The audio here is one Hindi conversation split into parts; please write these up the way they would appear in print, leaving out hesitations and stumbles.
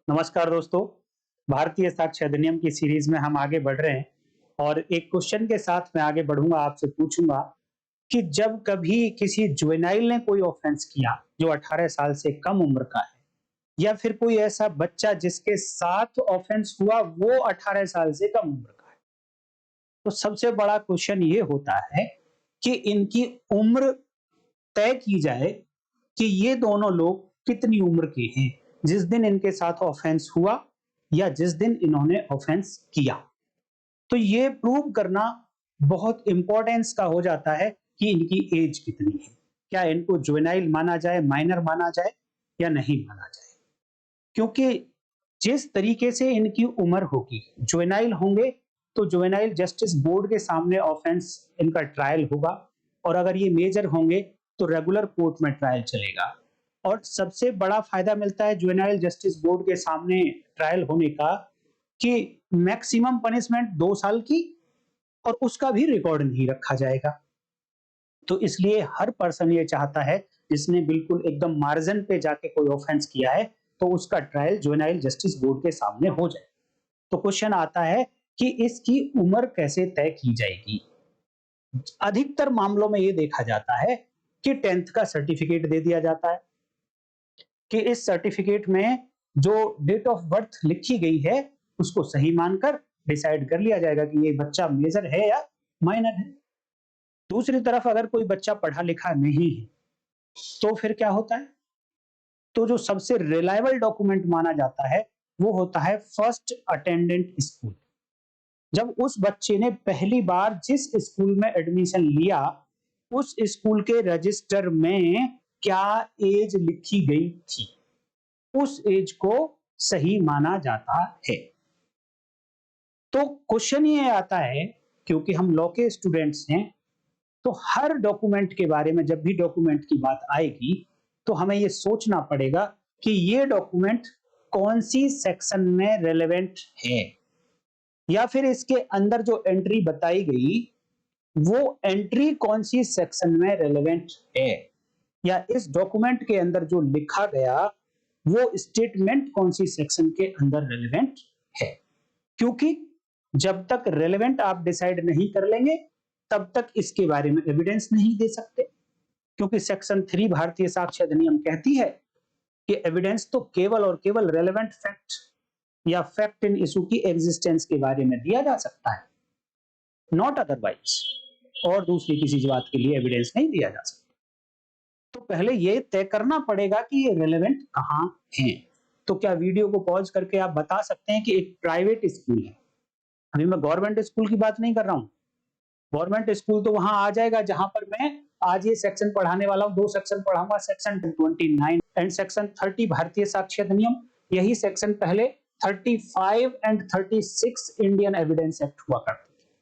नमस्कार दोस्तों। भारतीय साक्ष्य अधिनियम की सीरीज में हम आगे बढ़ रहे हैं और एक क्वेश्चन के साथ मैं आगे बढ़ूंगा। आपसे पूछूंगा कि जब कभी किसी जुवेनाइल ने कोई ऑफेंस किया जो 18 साल से कम उम्र का है, या फिर कोई ऐसा बच्चा जिसके साथ ऑफेंस हुआ वो 18 साल से कम उम्र का है, तो सबसे बड़ा क्वेश्चन ये होता है कि इनकी उम्र तय की जाए कि ये दोनों लोग कितनी उम्र के हैं जिस दिन इनके साथ ऑफेंस हुआ या जिस दिन इन्होंने ऑफेंस किया। तो ये प्रूव करना बहुत इंपॉर्टेंस का हो जाता है कि इनकी एज कितनी है। क्या इनको जुवेनाइल माना जाए, माइनर माना जाए या नहीं माना जाए, क्योंकि जिस तरीके से इनकी उम्र होगी, जुवेनाइल होंगे तो जुवेनाइल जस्टिस बोर्ड के सामने ऑफेंस इनका ट्रायल होगा, और अगर ये मेजर होंगे तो रेगुलर कोर्ट में ट्रायल चलेगा। और सबसे बड़ा फायदा मिलता है जुवेनाइल जस्टिस बोर्ड के सामने ट्रायल होने का कि मैक्सिमम पनिशमेंट 2 साल की, और उसका भी रिकॉर्ड नहीं रखा जाएगा। तो इसलिए हर पर्सन ये चाहता है जिसने बिल्कुल एकदम मार्जिन पे जाके कोई ऑफेंस किया है तो उसका ट्रायल जुवेनाइल जस्टिस बोर्ड के सामने हो जाए। तो क्वेश्चन आता है कि इसकी उम्र कैसे तय की जाएगी। अधिकतर मामलों में ये देखा जाता है कि 10th का सर्टिफिकेट दे दिया जाता है कि इस सर्टिफिकेट में जो डेट ऑफ बर्थ लिखी गई है उसको सही मानकर डिसाइड कर लिया जाएगा कि ये बच्चा मेजर है या माइनर है। दूसरी तरफ अगर कोई बच्चा पढ़ा लिखा नहीं है तो फिर क्या होता है, तो जो सबसे रिलायबल डॉक्यूमेंट माना जाता है वो होता है फर्स्ट अटेंडेंट स्कूल। जब उस बच्चे ने पहली बार जिस स्कूल में एडमिशन लिया उस स्कूल के रजिस्टर में क्या एज लिखी गई थी, उस एज को सही माना जाता है। तो क्वेश्चन ये आता है, क्योंकि हम लॉ के स्टूडेंट्स हैं, तो हर डॉक्यूमेंट के बारे में जब भी डॉक्यूमेंट की बात आएगी तो हमें ये सोचना पड़ेगा कि ये डॉक्यूमेंट कौन सी सेक्शन में रेलेवेंट है, या फिर इसके अंदर जो एंट्री बताई गई वो एंट्री कौन सी सेक्शन में रेलेवेंट है, या इस डॉक्यूमेंट के अंदर जो लिखा गया वो स्टेटमेंट कौन सी सेक्शन के अंदर रेलेवेंट है। क्योंकि जब तक रेलेवेंट आप डिसाइड नहीं कर लेंगे तब तक इसके बारे में एविडेंस नहीं दे सकते, क्योंकि सेक्शन 3 भारतीय साक्ष्य अधिनियम कहती है कि एविडेंस तो केवल और केवल रेलेवेंट फैक्ट या फैक्ट इन इशू की एग्जिस्टेंस के बारे में दिया जा सकता है, नॉट अदरवाइज, और दूसरी किसी बात के लिए एविडेंस नहीं दिया जा सकता। तो पहले ये तय करना पड़ेगा कि ये रेलेवेंट कहां है। तो क्या वीडियो को पॉज करके आप बता सकते हैं कि एक प्राइवेट स्कूल है, अभी मैं गवर्नमेंट स्कूल की बात नहीं कर रहा हूं, गवर्नमेंट स्कूल तो वहां आ जाएगा जहां पर मैं आज ये सेक्शन पढ़ाने वाला हूं, 2 सेक्शन पढ़ाऊंगा, सेक्शन 29 एंड सेक्शन 30 भारतीय साक्ष्य अधिनियम। यही सेक्शन पहले 35 एंड 36 इंडियन एविडेंस एक्ट हुआ करते थे।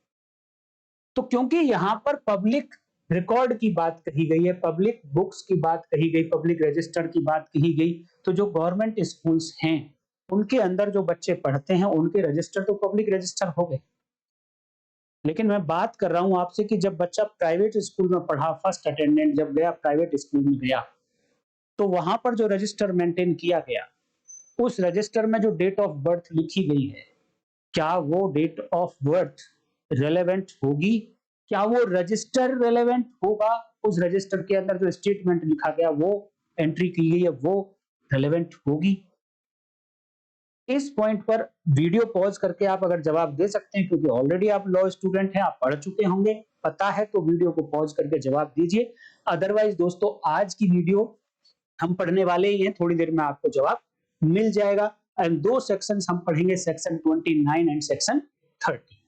तो क्योंकि यहां पर पब्लिक रिकॉर्ड की बात कही गई है, पब्लिक बुक्स की बात कही गई, पब्लिक रजिस्टर की बात कही गई, तो जो गवर्नमेंट स्कूल्स हैं उनके अंदर जो बच्चे पढ़ते हैं उनके रजिस्टर तो पब्लिक रजिस्टर हो गए। लेकिन मैं बात कर रहा हूं आपसे कि जब बच्चा प्राइवेट स्कूल में पढ़ा, फर्स्ट अटेंडेंट जब गया प्राइवेट स्कूल में गया, तो वहां पर जो रजिस्टर मेंटेन किया गया उस रजिस्टर में जो डेट ऑफ बर्थ लिखी गई है, क्या वो डेट ऑफ बर्थ रेलेवेंट होगी, क्या वो रजिस्टर रेलेवेंट होगा, उस रजिस्टर के अंदर जो स्टेटमेंट लिखा गया वो एंट्री की गई है वो रेलेवेंट होगी। इस पॉइंट पर वीडियो पॉज करके आप अगर जवाब दे सकते हैं, क्योंकि ऑलरेडी आप लॉ स्टूडेंट हैं, आप पढ़ चुके होंगे, पता है, तो वीडियो को पॉज करके जवाब दीजिए। अदरवाइज दोस्तों आज की वीडियो हम पढ़ने वाले ही हैं, थोड़ी देर में आपको जवाब मिल जाएगा। एंड 2 सेक्शंस हम पढ़ेंगे, सेक्शन 29 एंड सेक्शन 30।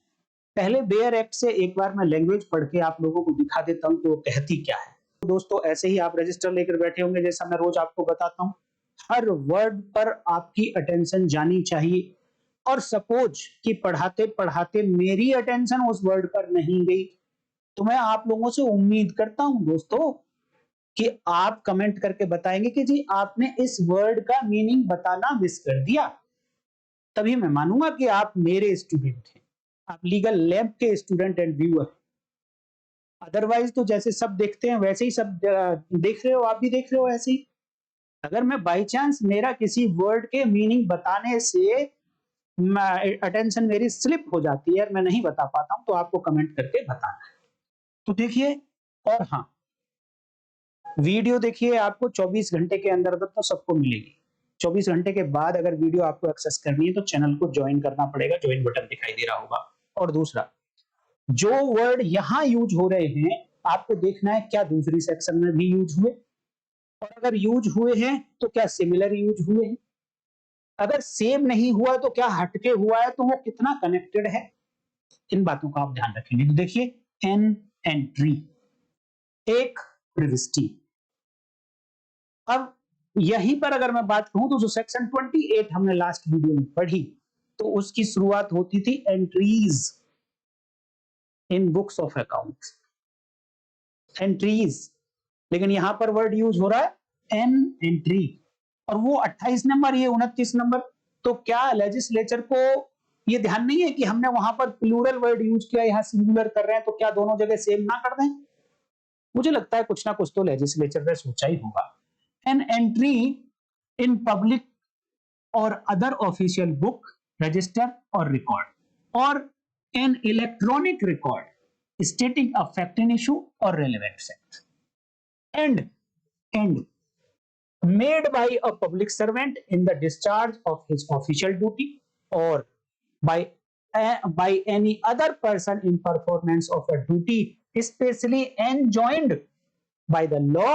पहले बेयर एक्ट से एक बार मैं लैंग्वेज पढ़ के आप लोगों को दिखा देता हूं कि वो कहती क्या है। तो दोस्तों ऐसे ही आप रजिस्टर लेकर बैठे होंगे, जैसा मैं रोज आपको बताता हूं, हर वर्ड पर आपकी अटेंशन जानी चाहिए। और सपोज कि पढ़ाते पढ़ाते मेरी अटेंशन उस वर्ड पर नहीं गई, तो मैं आप लोगों से उम्मीद करता हूं दोस्तों कि आप कमेंट करके बताएंगे कि जी आपने इस वर्ड का मीनिंग बताना मिस कर दिया, तभी मैं मानूंगा कि आप मेरे स्टूडेंट हैं, आप लीगल लैब के स्टूडेंट एंड व्यूअर। अदरवाइज तो जैसे सब देखते हैं वैसे ही सब देख रहे हो, आप भी देख रहे हो ऐसे ही। अगर मैं बाई चांस मेरा किसी वर्ड के मीनिंग बताने से अटेंशन मेरी स्लिप हो जाती है और मैं नहीं बता पाता हूं, तो आपको कमेंट करके बताना है। तो देखिए, और हाँ, वीडियो देखिए आपको 24 घंटे के अंदर तो सबको मिलेगी। 24 घंटे के बाद अगर वीडियो आपको एक्सेस करनी है तो चैनल को ज्वाइन करना पड़ेगा, ज्वाइन बटन दिखाई दे रहा होगा। और दूसरा, जो वर्ड यहां यूज हो रहे हैं आपको देखना है क्या दूसरी सेक्शन में भी यूज हुए, और अगर यूज हुए हैं तो क्या सिमिलर यूज हुए हैं, अगर सेम नहीं हुआ तो क्या हटके हुआ है, तो वो कितना कनेक्टेड है, इन बातों का आप ध्यान रखेंगे। तो देखिए, एन एंट्री, एक प्रविष्टि। अब यहीं पर अगर मैं बात कहूं तो जो सेक्शन 28 हमने लास्ट वीडियो में पढ़ी, तो उसकी शुरुआत होती थी entries in books of accounts, entries, लेकिन यहां पर वर्ड यूज हो रहा है एन एंट्री, और वो 28 नंबर, ये 29 नंबर। तो क्या लेजिस्लेचर को ये ध्यान नहीं है कि हमने वहां पर प्लूरल वर्ड यूज किया, यहां सिंगुलर कर रहे हैं, तो क्या दोनों जगह सेम ना कर दें? मुझे लगता है कुछ ना कुछ तो लेजिस्लेचर ने सोचा ही होगा। An entry in public or other official book, register or record, or an electronic record stating a fact in issue or relevant fact, and made by a public servant in the discharge of his official duty, or by by any other person in performance of a duty especially enjoined by the law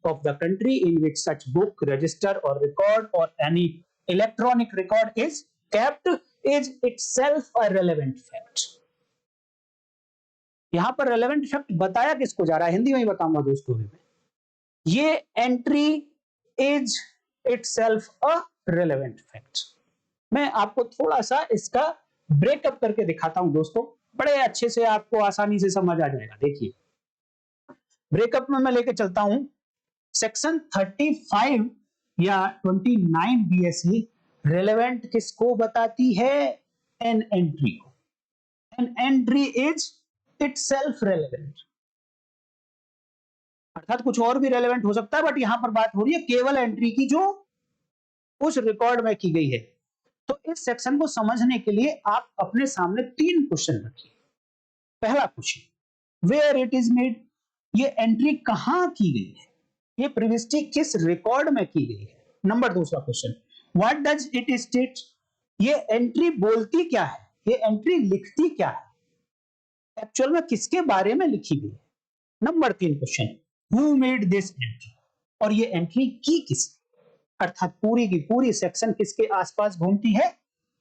of the country in which such book, register or record or any electronic record is kept, is itself a relevant fact. यहां पर relevant fact बताया किसको जा रहा है, हिंदी में ही बताऊंगा दोस्तों में। ये entry is itself a relevant fact. मैं आपको थोड़ा सा इसका ब्रेकअप करके दिखाता हूं दोस्तों, बड़े अच्छे से आपको आसानी से समझ आ जाएगा। देखिए, ब्रेकअप में मैं लेके चलता हूं। सेक्शन 35 या 29 बीएसई रिलेवेंट किसको बताती है? एन एंट्री को। N entry is itself relevant, अर्थात कुछ और भी रेलेवेंट हो सकता है, बट यहां पर बात हो रही है केवल एंट्री की जो उस रिकॉर्ड में की गई है। तो इस सेक्शन को समझने के लिए आप अपने सामने 3 क्वेश्चन रखिए। पहला question, where it is made, ये एंट्री कहां की गई है, ये प्रविष्टि किस रिकॉर्ड में की गई है। नंबर दूसरा question, what does it state, ये एंट्री बोलती क्या है, ये एंट्री लिखती क्या है, एक्चुअल में किसके बारे में लिखी गई है। Number 3 question, who made this entry, और ये एंट्री की किसने, अर्थात पूरी की पूरी सेक्शन किसके आसपास घूमती है?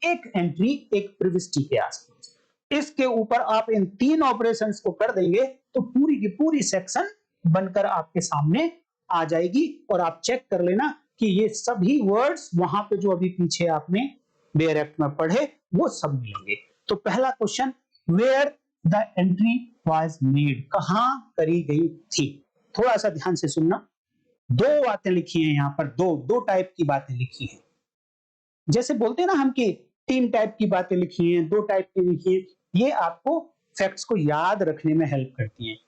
एक एंट्री, एक प्रविष्टि के आसपास। इसके ऊपर आप इन 3 ऑपरेशंस को कर देंगे तो पूरी की पूरी सेक्शन बनकर आपके सामने आ जाएगी, और आप चेक कर लेना कि ये सभी वर्ड्स वहां पे जो अभी पीछे आपने बेयर एक्ट में पढ़े वो सब मिलेंगे। तो पहला question, where the entry was made, कहां करी गई थी। थोड़ा सा ध्यान से सुनना, 2 बातें लिखी हैं यहां पर, दो टाइप की बातें लिखी हैं। जैसे बोलते हैं ना हम कि 3 टाइप की बातें लिखी हैं, 2 टाइप की लिखी हैं, ये आपको फैक्ट्स को याद रखने में हेल्प करती हैं।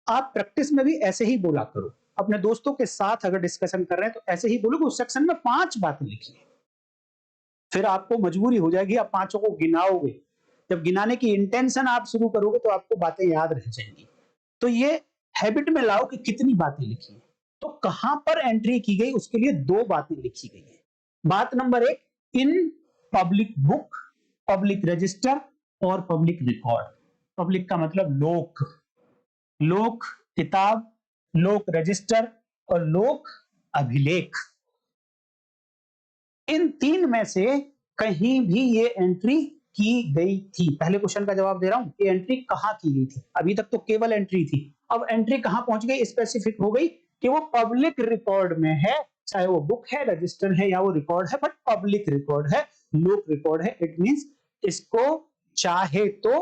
आप प्रैक्टिस में भी ऐसे ही बोला करो, अपने दोस्तों के साथ अगर डिस्कशन कर रहे हैं तो ऐसे ही बोलो कि उस सेक्शन में 5 बातें लिखी हैं। फिर आपको मजबूरी हो जाएगी, आप 5 को गिनाओगे, जब गिनाने की इंटेंशन आप शुरू करोगे तो आपको बातें याद रह जाएंगी। तो ये हैबिट में लाओ कि कितनी बातें लिखी हैं। तो कहां पर एंट्री की गई, उसके लिए 2 बातें लिखी गई है। बात number 1, in public book, public register और पब्लिक रिकॉर्ड। पब्लिक का मतलब लोक, लोक किताब, लोक रजिस्टर और लोक अभिलेख। इन 3 में से कहीं भी ये एंट्री की गई थी। पहले क्वेश्चन का जवाब दे रहा हूं, ये एंट्री कहां की गई थी। अभी तक तो केवल एंट्री थी, अब एंट्री कहां पहुंच गई, स्पेसिफिक हो गई कि वो पब्लिक रिकॉर्ड में है, चाहे वो बुक है, रजिस्टर है या वो रिकॉर्ड है, बट पब्लिक रिकॉर्ड है, लोक रिकॉर्ड है। इट मींस इसको चाहे तो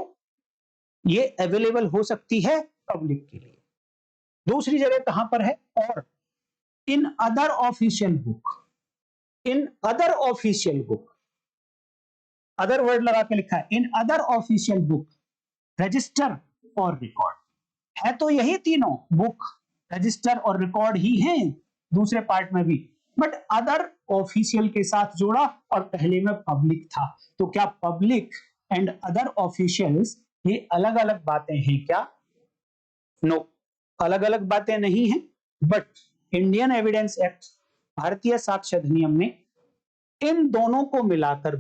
ये अवेलेबल हो सकती है पब्लिक के लिए। दूसरी जगह कहां पर है, और in other official book, in other official book, other word लगा के लिखा है, in other official book, register or record. है तो यही तीनों, बुक, रजिस्टर और रिकॉर्ड ही हैं दूसरे पार्ट में भी, बट अदर ऑफिशियल के साथ जोड़ा और पहले में पब्लिक था। तो क्या पब्लिक एंड अदर ऑफिशियल्स ये अलग अलग बातें हैं क्या? नो, अलग अलग बातें नहीं हैं। बट इंडियन एविडेंस एक्ट, भारतीय साक्ष्य अधिनियम में इन दोनों को मिलाकर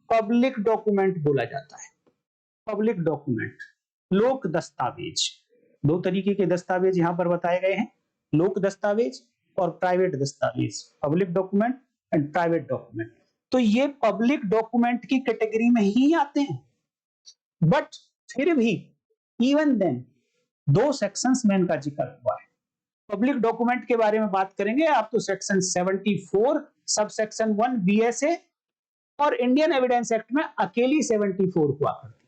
पब्लिक डॉक्यूमेंट बोला जाता है। पब्लिक डॉक्यूमेंट, लोक दस्तावेज। दो तरीके के दस्तावेज यहां पर बताए गए हैं, लोक दस्तावेज और प्राइवेट दस्तावेज, public document and private document. तो ये पब्लिक डॉक्यूमेंट की कैटेगरी में ही आते हैं। बट फिर भी इवन देन दो सेक्शंस में इनका जिक्र हुआ है। पब्लिक डॉक्यूमेंट के बारे में बात करेंगे आप तो सेक्शन 74 सब सेक्शन 1 बीएसए और इंडियन एविडेंस एक्ट में अकेली 74 हुआ करती थी।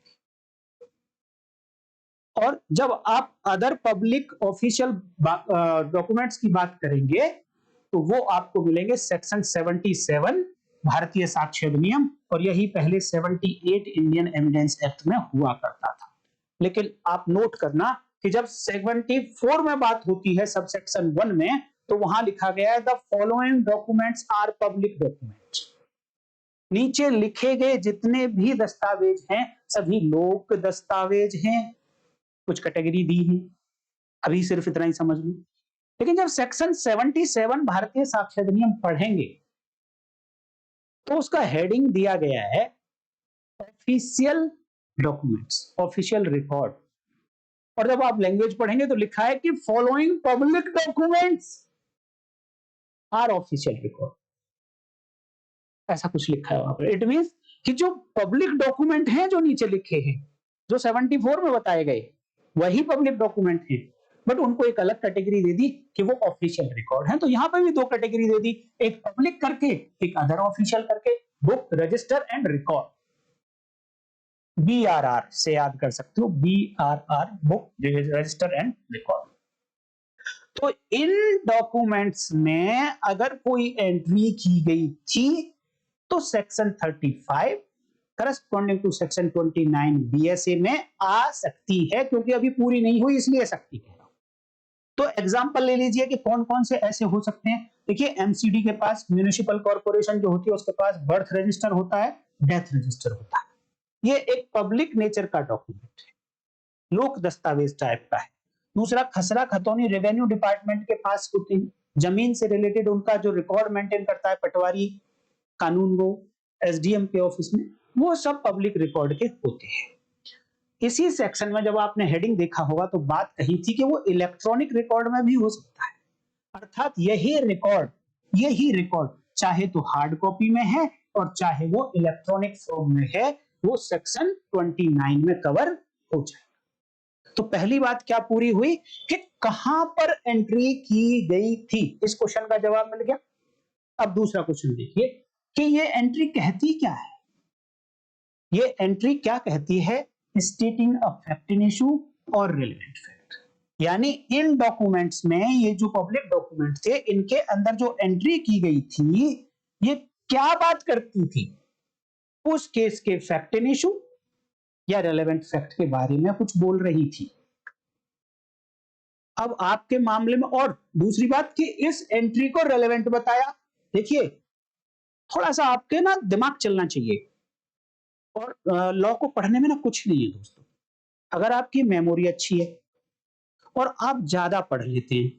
और जब आप अदर पब्लिक ऑफिशियल डॉक्यूमेंट्स की बात करेंगे तो वो आपको मिलेंगे सेक्शन 77 भारतीय साक्ष्य अधिनियम, और यही पहले 78 इंडियन एविडेंस एक्ट में हुआ करता था। लेकिन आप नोट करना कि जब 74 में बात होती है सब सेक्शन 1 में, तो वहां लिखा गया है the following documents are public documents. नीचे लिखे गए जितने भी दस्तावेज हैं सभी लोक दस्तावेज हैं। कुछ कैटेगरी दी है, अभी सिर्फ इतना ही समझ लो। लेकिन जब सेक्शन 77 भारतीय साक्ष्य अधिनियम पढ़ेंगे तो उसका हेडिंग दिया गया है ऑफिशियल डॉक्यूमेंट्स, ऑफिशियल रिकॉर्ड। और जब आप लैंग्वेज पढ़ेंगे तो लिखा है कि following public documents are official record, ऐसा कुछ लिखा है वहां पर। इट मींस कि जो पब्लिक डॉक्यूमेंट हैं जो नीचे लिखे हैं, जो 74 में बताए गए वही पब्लिक डॉक्यूमेंट हैं, बट उनको एक अलग कैटेगरी दे दी कि वो ऑफिशियल रिकॉर्ड हैं। तो यहां पर भी दो कैटेगरी दे दी, एक पब्लिक करके एक अदर ऑफिशियल करके, book register and record. BRR से याद कर सकते हो, BRR book register and record. तो इन डॉक्यूमेंट्स में अगर कोई एंट्री की गई थी तो section 35 corresponding to section 29 BSA में आ सकती है, क्योंकि अभी पूरी नहीं हुई इसलिए सकती है। तो एग्जांपल ले लीजिए कि कौन कौन से ऐसे हो सकते हैं। देखिए एमसीडी के पास, म्युनिसिपल कॉर्पोरेशन जो होती है उसके पास बर्थ रजिस्टर होता है, डेथ रजिस्टर होता है। ये एक पब्लिक नेचर का डॉक्यूमेंट है, लोक दस्तावेज टाइप का है। दूसरा खसरा खतौनी रेवेन्यू डिपार्टमेंट के पास होते हैं, जमीन से रिलेटेड उनका जो रिकॉर्ड मेंटेन करता है पटवारी कानून, वो एसडीएम के ऑफिस में, वो सब पब्लिक रिकॉर्ड के होते हैं। इसी सेक्शन में जब आपने हेडिंग देखा होगा तो बात कही थी कि वो इलेक्ट्रॉनिक रिकॉर्ड में भी हो सकता है। अर्थात यही रिकॉर्ड चाहे तो हार्ड कॉपी में है और चाहे वो इलेक्ट्रॉनिक फॉर्म में है, वो सेक्शन 29 में कवर हो जाएगा। तो पहली बात क्या पूरी हुई कि कहां पर एंट्री की गई थी, इस क्वेश्चन का जवाब मिल गया। अब दूसरा क्वेश्चन देखिए कि ये एंट्री कहती क्या है। ये एंट्री क्या कहती है? स्टेटिंग अ फैक्ट इन इशू और रिलेवेंट फैक्ट। यानी इन डॉक्यूमेंट्स में, ये जो पब्लिक डॉक्यूमेंट थे, इनके अंदर जो एंट्री की गई थी ये क्या बात करती थी? उस केस के फैक्ट इन इशू या रेलेवेंट फैक्ट के बारे में कुछ बोल रही थी। अब आपके मामले में और दूसरी बात कि इस एंट्री को रेलेवेंट बताया। देखिए थोड़ा सा आपके ना दिमाग चलना चाहिए, और लॉ को पढ़ने में ना कुछ नहीं है दोस्तों। अगर आपकी मेमोरी अच्छी है और आप ज्यादा पढ़ लेते हैं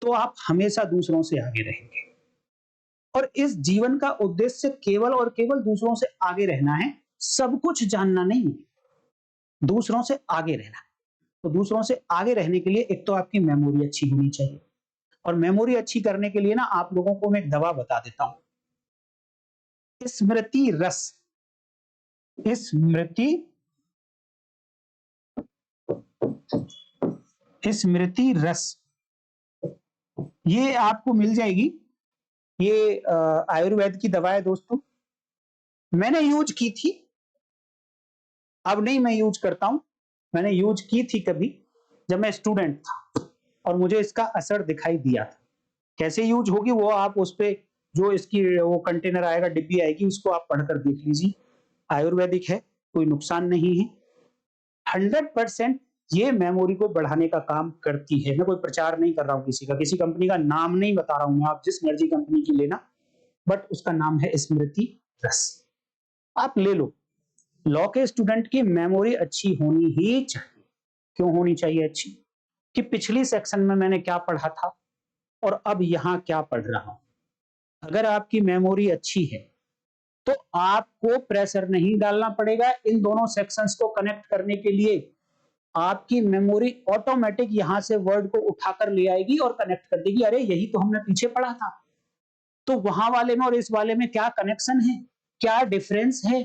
तो आप हमेशा दूसरों से आगे रहेंगे। और इस जीवन का उद्देश्य केवल और केवल दूसरों से आगे रहना है, सब कुछ जानना नहीं है, दूसरों से आगे रहना है। तो दूसरों से आगे रहने के लिए एक तो आपकी मेमोरी अच्छी होनी चाहिए, और मेमोरी अच्छी करने के लिए ना आप लोगों को मैं एक दवा बता देता हूं, स्मृति रस। स्मृति रस ये आपको मिल जाएगी। ये आयुर्वेद की दवा है दोस्तों, मैंने यूज की थी, अब नहीं मैं यूज करता हूं। मैंने यूज की थी कभी जब मैं स्टूडेंट था और मुझे इसका असर दिखाई दिया था। कैसे यूज होगी वो आप उस पे जो इसकी वो कंटेनर आएगा, डिब्बी आएगी, उसको आप पढ़कर देख लीजिए। आयुर्वेदिक है, कोई नुकसान नहीं है। 100% ये मेमोरी को बढ़ाने का काम करती है। मैं कोई प्रचार नहीं कर रहा हूँ किसी का, किसी कंपनी का नाम नहीं बता रहा हूँ मैं, आप जिस मर्जी कंपनी की लेना, बट उसका नाम है स्मृति प्लस। आप ले लो। लॉ के स्टूडेंट की मेमोरी अच्छी होनी ही चाहिए। क्यों होनी चाहिए अच्छी? कि पिछली सेक्शन में मैंने क्या पढ़ा था और अब यहाँ क्या पढ़ रहा हूँ। अगर आपकी मेमोरी अच्छी है तो आपको प्रेशर नहीं डालना पड़ेगा इन दोनों सेक्शंस को कनेक्ट करने के लिए। आपकी मेमोरी ऑटोमेटिक यहां से वर्ड को उठाकर ले आएगी और कनेक्ट कर देगी। अरे यही तो हमने पीछे पढ़ा था, तो वहां वाले में और इस वाले में क्या कनेक्शन है, क्या डिफरेंस है।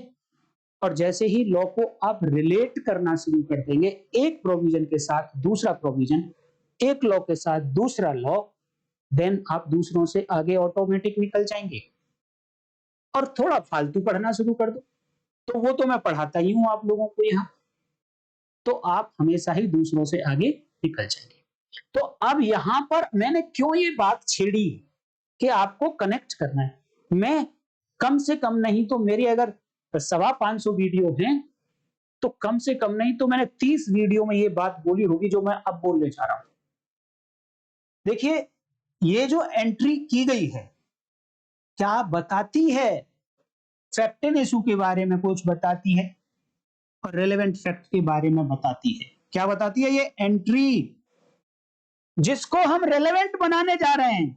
और जैसे ही लॉ को आप रिलेट करना शुरू कर देंगे, एक प्रोविजन के साथ दूसरा प्रोविजन, एक लॉ के साथ दूसरा लॉ, देन आप दूसरों से आगे ऑटोमेटिक निकल जाएंगे। और थोड़ा फालतू पढ़ना शुरू कर दो, तो वो तो मैं पढ़ाता ही हूं आप लोगों को यहाँ, तो आप हमेशा ही दूसरों से आगे निकल जाएंगे। तो अब यहां पर मैंने क्यों ये बात छेड़ी कि आपको कनेक्ट करना है। मैं कम से कम नहीं तो मेरी अगर 550 वीडियो हैं, तो कम से कम नहीं तो मैंने 30 वीडियो में ये बात बोली होगी जो मैं अब बोलने जा रहा हूं। देखिए, ये जो एंट्री की गई है, क्या बताती है? फैक्ट एंड इशू के बारे में कुछ बताती है और रेलेवेंट फैक्ट के बारे में बताती है। क्या बताती है ये एंट्री, जिसको हम रेलेवेंट बनाने जा रहे हैं?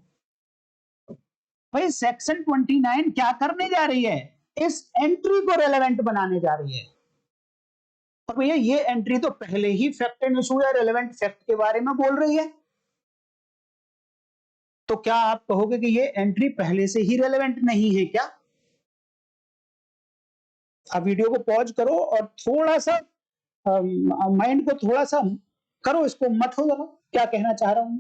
भाई सेक्शन 29 क्या करने जा रही है? इस एंट्री को रेलेवेंट बनाने जा रही है। और भैया ये एंट्री तो पहले ही फैक्ट एंड इशू या रेलेवेंट फैक्ट के बारे में बोल रही है, तो क्या आप कहोगे कि ये एंट्री पहले से ही रेलेवेंट नहीं है क्या? आप वीडियो को पॉज करो और थोड़ा सा माइंड को थोड़ा सा करो, इसको मत हो जरा, क्या कहना चाह रहा हूं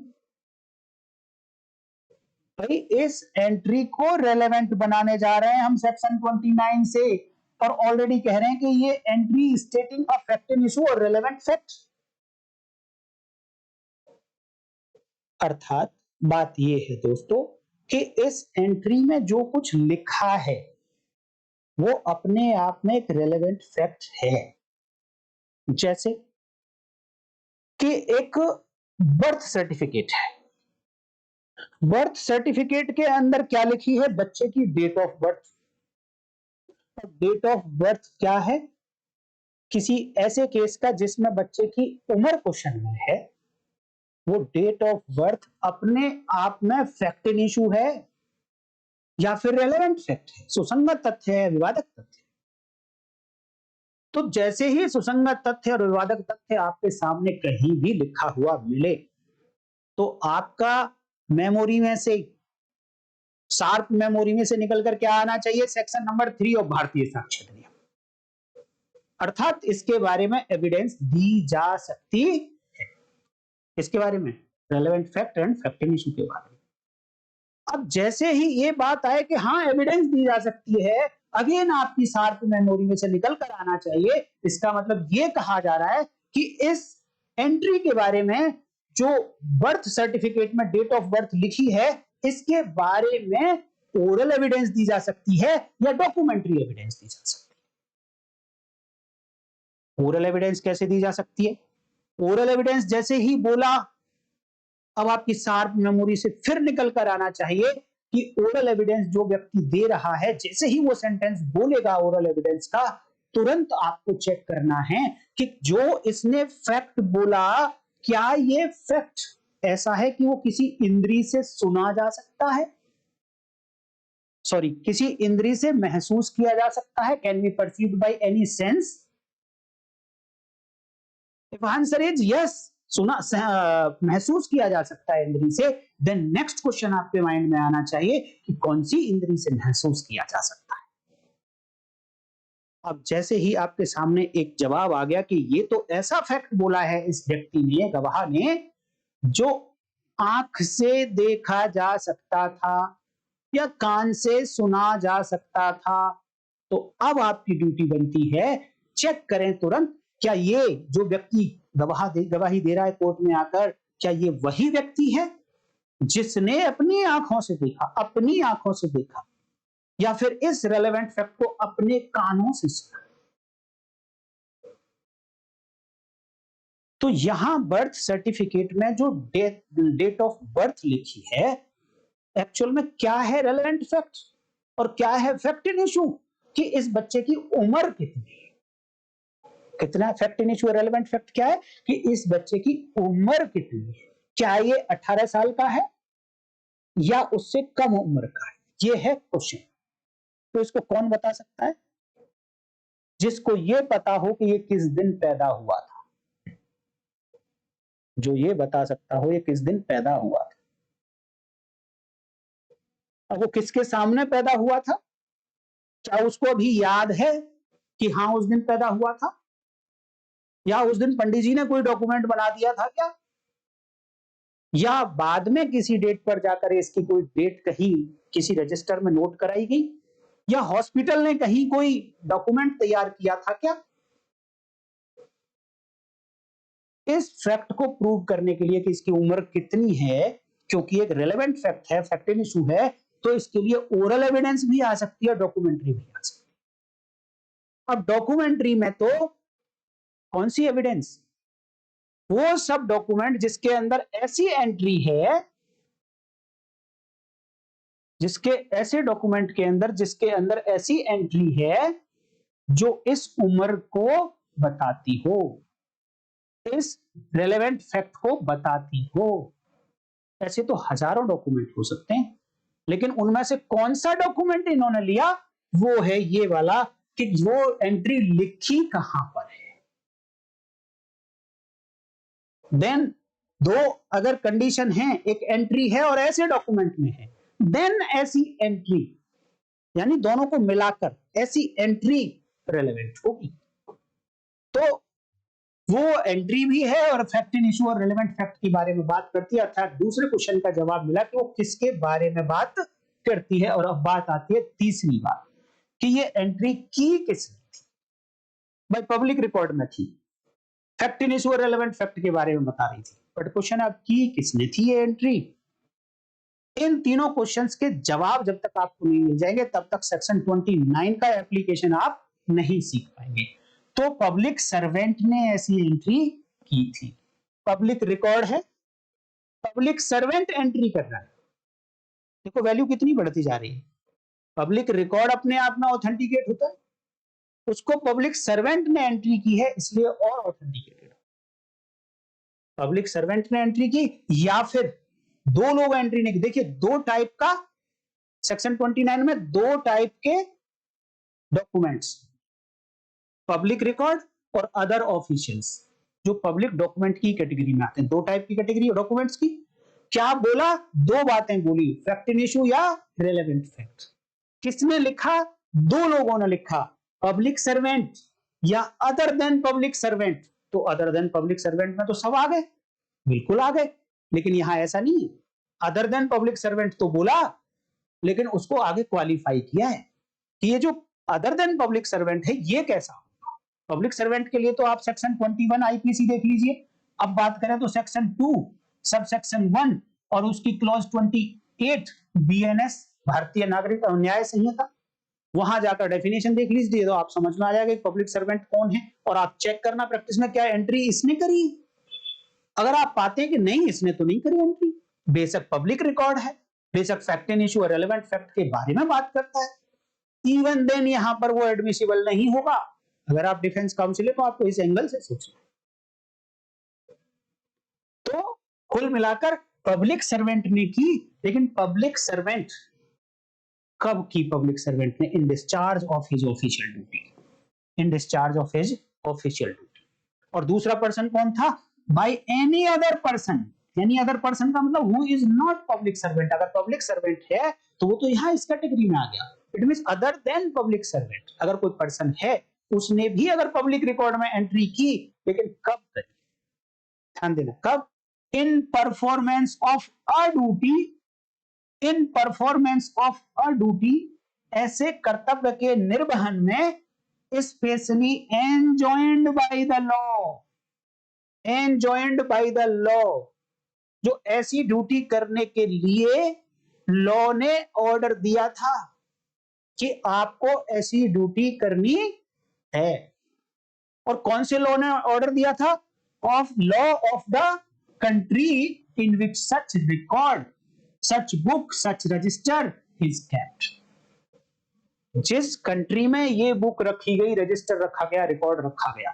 भाई। इस एंट्री को रेलेवेंट बनाने जा रहे हैं हम सेक्शन 29 से, और ऑलरेडी कह रहे हैं कि ये entry स्टेटिंग a fact and issue or relevant fact. अर्थात बात ये है दोस्तों कि इस एंट्री में जो कुछ लिखा है वो अपने आप में एक रेलेवेंट फैक्ट है। जैसे कि एक बर्थ सर्टिफिकेट है, बर्थ सर्टिफिकेट के अंदर क्या लिखी है? बच्चे की date of birth. Date of birth क्या है? किसी ऐसे केस का जिसमें बच्चे की उम्र क्वेश्चन में है, वो डेट ऑफ बर्थ अपने आप में फैक्ट इन इशू है या फिर रेलेवेंट फैक्ट है, सुसंगत तथ्य है, विवादक तथ्य। तो जैसे ही सुसंगत तथ्य और विवादक तथ्य आपके सामने कहीं भी लिखा हुआ मिले, तो आपका मेमोरी में से, शार्प मेमोरी में से निकलकर क्या आना चाहिए? सेक्शन नंबर 3 ऑफ भारतीय साक्ष्य अधिनियम। अर्थात इसके बारे में एविडेंस दी जा सकती है, इसके बारे में relevant fact and fact in issue के बारे में। अब जैसे ही ये बात आए कि हाँ एविडेंस दी जा सकती है, अगेन आपकी शार्प मेमोरी में से निकल कर आना चाहिए। इसका मतलब ये कहा जा रहा है कि इस एंट्री के बारे में जो बर्थ सर्टिफिकेट में डेट ऑफ बर्थ लिखी है, इसके बारे में ओरल एविडेंस दी जा सकती है या डॉक्यूमेंट्री एविडेंस दी जा सकती है। ओरल एविडेंस कैसे दी जा सकती है? ओरल एविडेंस जैसे ही बोला, अब आपकी शार्प मेमोरी से फिर निकल कर आना चाहिए कि ओरल एविडेंस जो व्यक्ति दे रहा है, जैसे ही वो सेंटेंस बोलेगा ओरल एविडेंस का, तुरंत आपको चेक करना है कि जो इसने फैक्ट बोला, क्या ये फैक्ट ऐसा है कि वो किसी इंद्री से सुना जा सकता है, सॉरी किसी इंद्री से महसूस किया जा सकता है, can be perceived by any sense. If answer is yes, सुना महसूस किया जा सकता है इंद्री से, देन नेक्स्ट क्वेश्चन आपके माइंड में आना चाहिए कि कौन सी इंद्री से महसूस किया जा सकता है। अब जैसे ही आपके सामने एक जवाब आ गया कि ये तो ऐसा फैक्ट बोला है इस व्यक्ति ने, गवाह ने, जो आंख से देखा जा सकता था या कान से सुना जा सकता था, तो अब आपकी ड्यूटी बनती है चेक करें तुरंत, क्या ये जो व्यक्ति गवाही दे रहा है कोर्ट में आकर, क्या ये वही व्यक्ति है जिसने अपनी आंखों से देखा, अपनी आंखों से देखा, या फिर इस रेलेवेंट फैक्ट को अपने कानों से सुना। तो यहां बर्थ सर्टिफिकेट में जो डेट ऑफ बर्थ लिखी है, एक्चुअल में क्या है रेलेवेंट फैक्ट और क्या है फैक्ट इन इशू कि इस बच्चे की उम्र कितनी है। कितना fact in issue relevant fact क्या है कि इस बच्चे की उम्र कितनी है, क्या ये 18 साल का है या उससे कम उम्र का है, ये है क्वेश्चन। तो इसको कौन बता सकता है? जिसको ये पता हो कि ये किस दिन पैदा हुआ था, जो ये बता सकता हो ये किस दिन पैदा हुआ था। अब वो किसके सामने पैदा हुआ था? क्या उसको अभी याद है कि हाँ उस दिन पैदा हुआ था, या उस दिन पंडित जी ने कोई डॉक्यूमेंट बना दिया था क्या, या बाद में किसी डेट पर जाकर इसकी कोई डेट कहीं किसी रजिस्टर में नोट कराई गई, या हॉस्पिटल ने कहीं कोई डॉक्यूमेंट तैयार किया था क्या? इस फैक्ट को प्रूव करने के लिए कि इसकी उम्र कितनी है, क्योंकि एक रेलेवेंट फैक्ट है, फैक्ट इन इशू है, तो इसके लिए ओरल एविडेंस भी आ सकती है, डॉक्यूमेंट्री भी आ सकती है। अब डॉक्यूमेंट्री में तो कौन सी एविडेंस? वो सब डॉक्यूमेंट जिसके अंदर ऐसी एंट्री है, जिसके ऐसे डॉक्यूमेंट के अंदर जिसके अंदर ऐसी एंट्री है जो इस उम्र को बताती हो, इस रेलेवेंट फैक्ट को बताती हो। ऐसे तो हजारों डॉक्यूमेंट हो सकते हैं, लेकिन उनमें से कौन सा डॉक्यूमेंट इन्होंने लिया, वो है ये वाला कि वो एंट्री लिखी कहां पर है। देन दो अगर कंडीशन है, एक एंट्री है और ऐसे डॉक्यूमेंट में है, देन ऐसी एंट्री यानी दोनों को मिलाकर ऐसी एंट्री रेलेवेंट होगी। तो वो एंट्री भी है और fact in issue or relevant fact के बारे में बात करती है, अर्थात दूसरे क्वेश्चन का जवाब मिला कि वो किसके बारे में बात करती है। और अब बात आती है तीसरी बात कि ये एंट्री की किसने थी। भाई पब्लिक रिकॉर्ड में थी, fact in issue or relevant fact के बारे में बता रही थी, बट क्वेश्चन अब की किसने थी ये एंट्री। इन तीनों क्वेश्चंस के जवाब जब तक आपको नहीं मिल जाएंगे तब तक सेक्शन 29 का एप्लीकेशन आप नहीं सीख पाएंगे। तो पब्लिक सर्वेंट ने ऐसी एंट्री की थी, पब्लिक रिकॉर्ड है, पब्लिक सर्वेंट एंट्री कर रहा है। देखो वैल्यू कितनी बढ़ती जा रही है। पब्लिक रिकॉर्ड अपने आप में ऑथेंटिकेट होता है, उसको पब्लिक सर्वेंट ने एंट्री की है इसलिए और ऑथेंटिकेटेड। पब्लिक सर्वेंट ने एंट्री की या फिर दो लोग एंट्री नहीं की। देखिए दो टाइप का सेक्शन 29 में दो टाइप के डॉक्यूमेंट्स, पब्लिक रिकॉर्ड और अदर ऑफिशियल्स, जो पब्लिक डॉक्यूमेंट की कैटेगरी में आते हैं। दो टाइप की कैटेगरी डॉक्यूमेंट्स की। क्या बोला? दो बातें बोली, फैक्ट इन इशू या रेलेवेंट फैक्ट। किसने लिखा? दो लोगों ने लिखा, पब्लिक सर्वेंट या अदर देन पब्लिक सर्वेंट। तो अदर देन पब्लिक सर्वेंट में तो सब आ गए, बिल्कुल आ गए, लेकिन यहां ऐसा नहीं है। अदर देन पब्लिक सर्वेंट तो बोला, लेकिन उसको आगे क्वालिफाई किया है कि ये जो अदर देन पब्लिक सर्वेंट है ये कैसा होगा। पब्लिक सर्वेंट के लिए तो आप सेक्शन 21 आईपीसी देख लीजिए। अब बात करें तो सेक्शन 2 सब सेक्शन 1 और उसकी क्लॉज 28 बीएनएस भारतीय नागरिक न्याय संहिता, वहां जाकर डेफिनेशन देख लीजिए तो आप समझ में आ जाएगा पब्लिक सर्वेंट कौन है। और आप चेक करना प्रैक्टिस में क्या एंट्री इसने करी। अगर आप पाते हैं कि नहीं इसने तो नहीं करी एंट्री, बेशक पब्लिक रिकॉर्ड है, बेशक fact in issue or relevant fact के बारे में बात करता है, इवन देन यहां पर वो एडमिसिबल नहीं होगा। अगर आप डिफेंस काउंसिल है तो आपको इस एंगल से सोचना। तो कुल मिलाकर पब्लिक सर्वेंट ने की, लेकिन पब्लिक सर्वेंट कब की? पब्लिक सर्वेंट ने इन discharge of his official duty, in discharge of his official duty. और दूसरा पर्सन कौन था? By any other person. Any other person का मतलब who is not public servant. अगर पब्लिक सर्वेंट है तो वो तो यहां इस कैटेगरी में आ गया। It means other than public servant. अगर कोई पर्सन है उसने भी अगर पब्लिक रिकॉर्ड में एंट्री की, लेकिन कब करी? ध्यान देना, कब? In performance of a duty, in performance of a duty, ऐसे कर्तव्य के निर्वहन में, specially enjoined by the law, enjoined by the law, जो ऐसी ड्यूटी करने के लिए लॉ ने ऑर्डर दिया था कि आपको ऐसी ड्यूटी करनी है। और कौन से लॉ ने ऑर्डर दिया था? of law of the country in which such record, such book, such register is kept. जिस कंट्री में ये बुक रखी गई, रजिस्टर रखा गया, रिकॉर्ड रखा गया,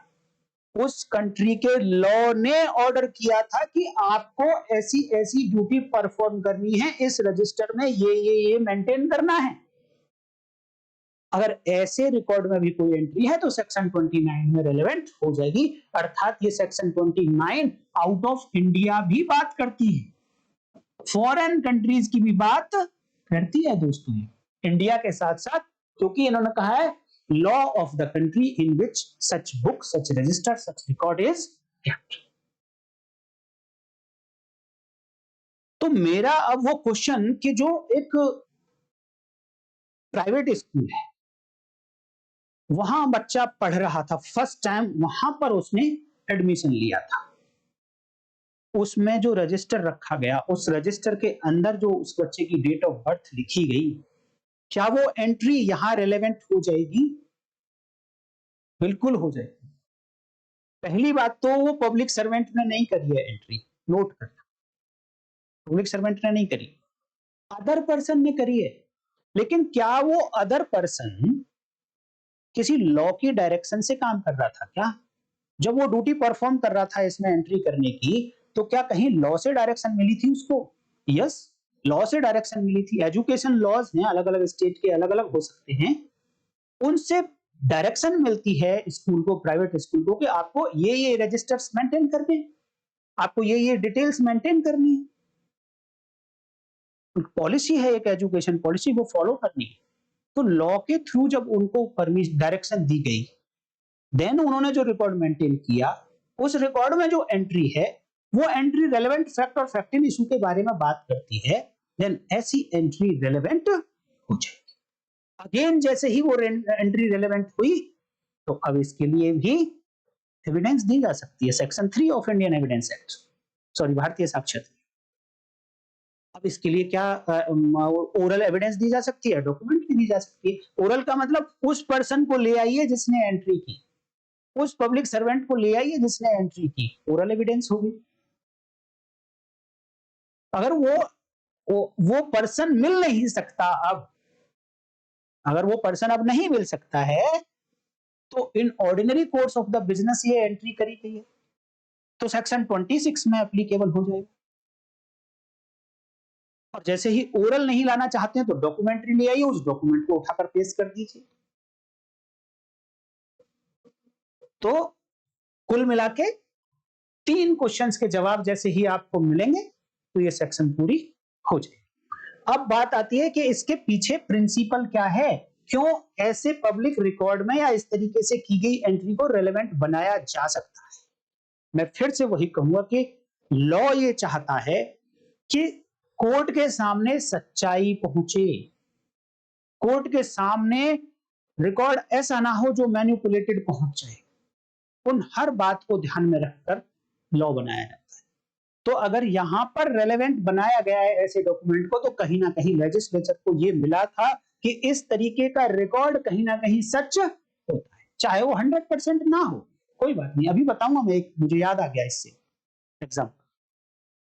उस कंट्री के लॉ ने ऑर्डर किया था कि आपको ऐसी ऐसी ड्यूटी परफॉर्म करनी है, इस रजिस्टर में ये मेंटेन करना है। अगर ऐसे रिकॉर्ड में भी कोई एंट्री है तो सेक्शन 29 में रेलेवेंट हो जाएगी, अर्थात ये सेक्शन 29 आउट ऑफ इंडिया भी बात करती है, फॉरेन कंट्रीज की भी बात करती है दोस्तों, इंडिया के साथ साथ, क्योंकि इन्होंने कहा है law of the country in which such book, such register, such record is kept. तो मेरा अब वो क्वेश्चन कि जो एक प्राइवेट स्कूल है, वहां बच्चा पढ़ रहा था, फर्स्ट टाइम वहां पर उसने एडमिशन लिया था, उसमें जो रजिस्टर रखा गया, उस रजिस्टर के अंदर जो उस बच्चे की डेट ऑफ बर्थ लिखी गई, क्या वो एंट्री यहां रेलेवेंट हो जाएगी? बिल्कुल हो जाएगी। पहली बात तो वो पब्लिक सर्वेंट ने नहीं करी है एंट्री, नोट करना, पब्लिक सर्वेंट ने नहीं करी, अदर पर्सन ने करी है। लेकिन क्या वो अदर पर्सन किसी लॉ की डायरेक्शन से काम कर रहा था क्या? जब वो ड्यूटी परफॉर्म कर रहा था इसमें एंट्री करने की, तो क्या कहीं लॉ से डायरेक्शन मिली थी उसको? यस, लॉ से डायरेक्शन मिली थी। एजुकेशन लॉज हैं, अलग अलग स्टेट के अलग अलग हो सकते हैं, उनसे डायरेक्शन मिलती है स्कूल को, प्राइवेट स्कूल को, कि आपको ये रजिस्टर्स मेंटेन करने, आपको ये डिटेल्स मेंटेन करनी है। पॉलिसी है, एक एजुकेशन पॉलिसी, वो फॉलो करनी है। तो लॉ के थ्रू जब उनको परमिशन, डायरेक्शन दी गई, देन उन्होंने जो रिकॉर्ड मेंटेन किया, उस रिकॉर्ड में जो एंट्री है, वो एंट्री रेलेवेंट फैक्ट और फैक्ट इन इशू के बारे में बात करती है, देन ऐसी एंट्री रेलेवेंट हो जाएगी। अगेन जैसे ही वो एंट्री रेलेवेंट हुई, तो अब इसके लिए भी एविडेंस दी जा सकती है, section 3 of Indian evidence act, sorry भारतीय साक्ष्य। अब इसके लिए क्या ओरल एविडेंस दी जा सकती है, डॉक्यूमेंट भी दी जा सकती है। ओरल का मतलब उस पर्सन को ले आइए जिसने एंट्री की, उस पब्लिक सर्वेंट को ले आइए जिसने एंट्री की, ओरल एविडेंस होगी। अगर वो पर्सन मिल नहीं सकता, अब अगर वो पर्सन अब नहीं मिल सकता है, तो in ordinary course of the business ये एंट्री करी गई है, तो सेक्शन 26 में एप्लीकेबल हो जाएगा। और जैसे ही ओरल नहीं लाना चाहते हैं तो डॉक्यूमेंट्री ले आइए, उस डॉक्यूमेंट को उठाकर पेश कर दीजिए। तो कुल मिला के 3 क्वेश्चंस के जवाब जैसे ही आपको मिलेंगे तो ये सेक्शन पूरी हो जाएगी। अब बात आती है कि इसके पीछे प्रिंसिपल क्या है, क्यों ऐसे पब्लिक रिकॉर्ड में या इस तरीके से की गई एंट्री को रेलेवेंट बनाया जा सकता है। मैं फिर से वही कहूंगा कि लॉ ये चाहता है कि कोर्ट के सामने सच्चाई पहुंचे, कोर्ट के सामने रिकॉर्ड ऐसा ना हो जो मैनिपुलेटेड पहुंच जाए। उन हर बात को ध्यान में रखकर लॉ बनाया जाता है। तो अगर यहां पर रेलेवेंट बनाया गया है ऐसे डॉक्यूमेंट को, तो कहीं ना कहीं लेजिस्लेचर को ये मिला था कि इस तरीके का रिकॉर्ड कहीं ना कहीं सच होता है, चाहे वो 100% ना हो, कोई बात नहीं, अभी बताऊंगा मैं, एक मुझे याद आ गया इससे एग्जाम्पल।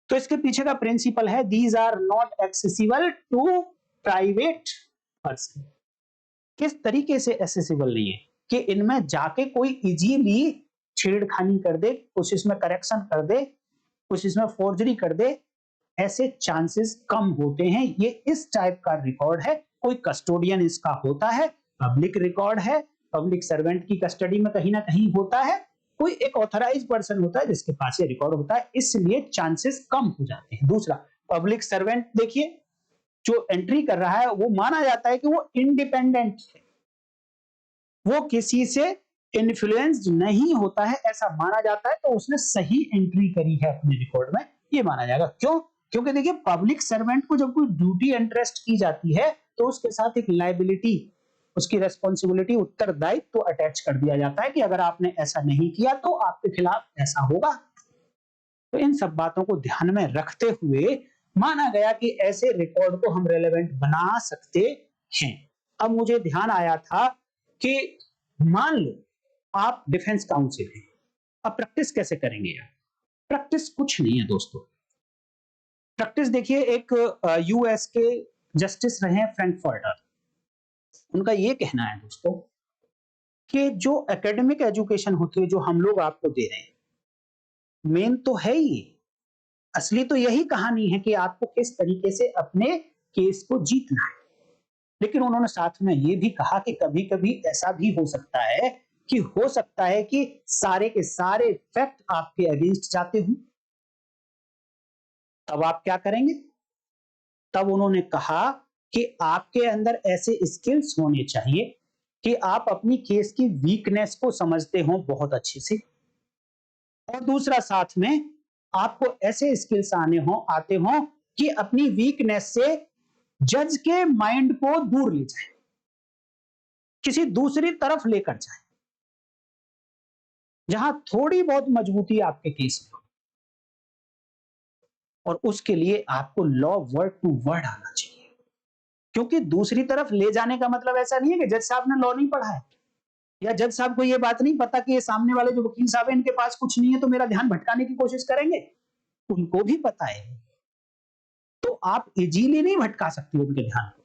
तो इसके पीछे का प्रिंसिपल है, these are not accessible to private person. किस तरीके से एक्सेसिबल नहीं है कि इनमें जाके कोई इजीली छेड़खानी कर दे, कुछ इसमें करेक्शन कर दे, कुछ इसमें फोर्जरी कर दे, ऐसे चांसेस कम होते हैं। ये इस टाइप का रिकॉर्ड है, कोई कस्टोडियन इसका होता है, पब्लिक रिकॉर्ड है, पब्लिक सर्वेंट की कस्टडी में कहीं ना कहीं होता है, कोई एक ऑथराइज पर्सन होता है जिसके पास ये रिकॉर्ड होता है, इसलिए चांसेस कम हो जाते हैं। दूसरा, पब्लिक सर्वेंट देखिए जो एंट्री कर रहा है, वो माना जाता है कि वो इंडिपेंडेंट है, वो किसी से इन्फ्लुएंस्ड नहीं होता है, ऐसा माना जाता है, तो उसने सही एंट्री करी है अपने रिकॉर्ड में, ये माना जाएगा। क्यों? क्योंकि देखिए पब्लिक सर्वेंट को जब कोई ड्यूटी इंटरेस्ट की जाती है, तो उसके साथ एक लायबिलिटी, उसकी रेस्पॉन्सिबिलिटी, उत्तरदायित्व तो अटैच कर दिया जाता है कि अगर आपने ऐसा नहीं किया तो आपके खिलाफ ऐसा होगा। तो इन सब बातों को ध्यान में रखते हुए माना गया कि ऐसे रिकॉर्ड को हम रेलेवेंट बना सकते हैं। अब मुझे ध्यान आया था कि मान लो आप डिफेंस काउंसिल हैं, अब प्रैक्टिस कैसे करेंगे यार? प्रैक्टिस कुछ नहीं है दोस्तों। प्रैक्टिस देखिए, एक यूएस के जस्टिस रहे हैं फ्रैंकफर्टर, उनका ये कहना है दोस्तों कि जो एकेडमिक एजुकेशन होती है जो हम लोग आपको दे रहे हैं, मेन तो है ही, असली तो यही कहानी है कि आपको किस तरीके से अपने केस को जीतना है। लेकिन उन्होंने साथ में ये भी कहा कि कभी-कभी ऐसा भी हो सकता है कि सारे के सारे फैक्ट आपके अगेंस्ट जाते हों। तब आप क्या करेंगे? तब उन्होंने कहा कि आपके अंदर ऐसे स्किल्स होने चाहिए कि आप अपनी केस की वीकनेस को समझते हो बहुत अच्छे से, और दूसरा साथ में आपको ऐसे स्किल्स आते हो कि अपनी वीकनेस से जज के माइंड को दूर ले जाए, किसी दूसरी तरफ लेकर जाए, जहां थोड़ी बहुत मजबूती आपके केस में हो। और उसके लिए आपको लॉ वर्ड टू वर्ड आना चाहिए, क्योंकि दूसरी तरफ ले जाने का मतलब ऐसा नहीं है कि जज साहब ने लॉ नहीं पढ़ा है, या जज साहब को यह बात नहीं पता कि ये सामने वाले जो वकील साहब है इनके पास कुछ नहीं है तो मेरा ध्यान भटकाने की कोशिश करेंगे। उनको भी पता है, तो आप इजीली नहीं भटका सकते उनके ध्यान को।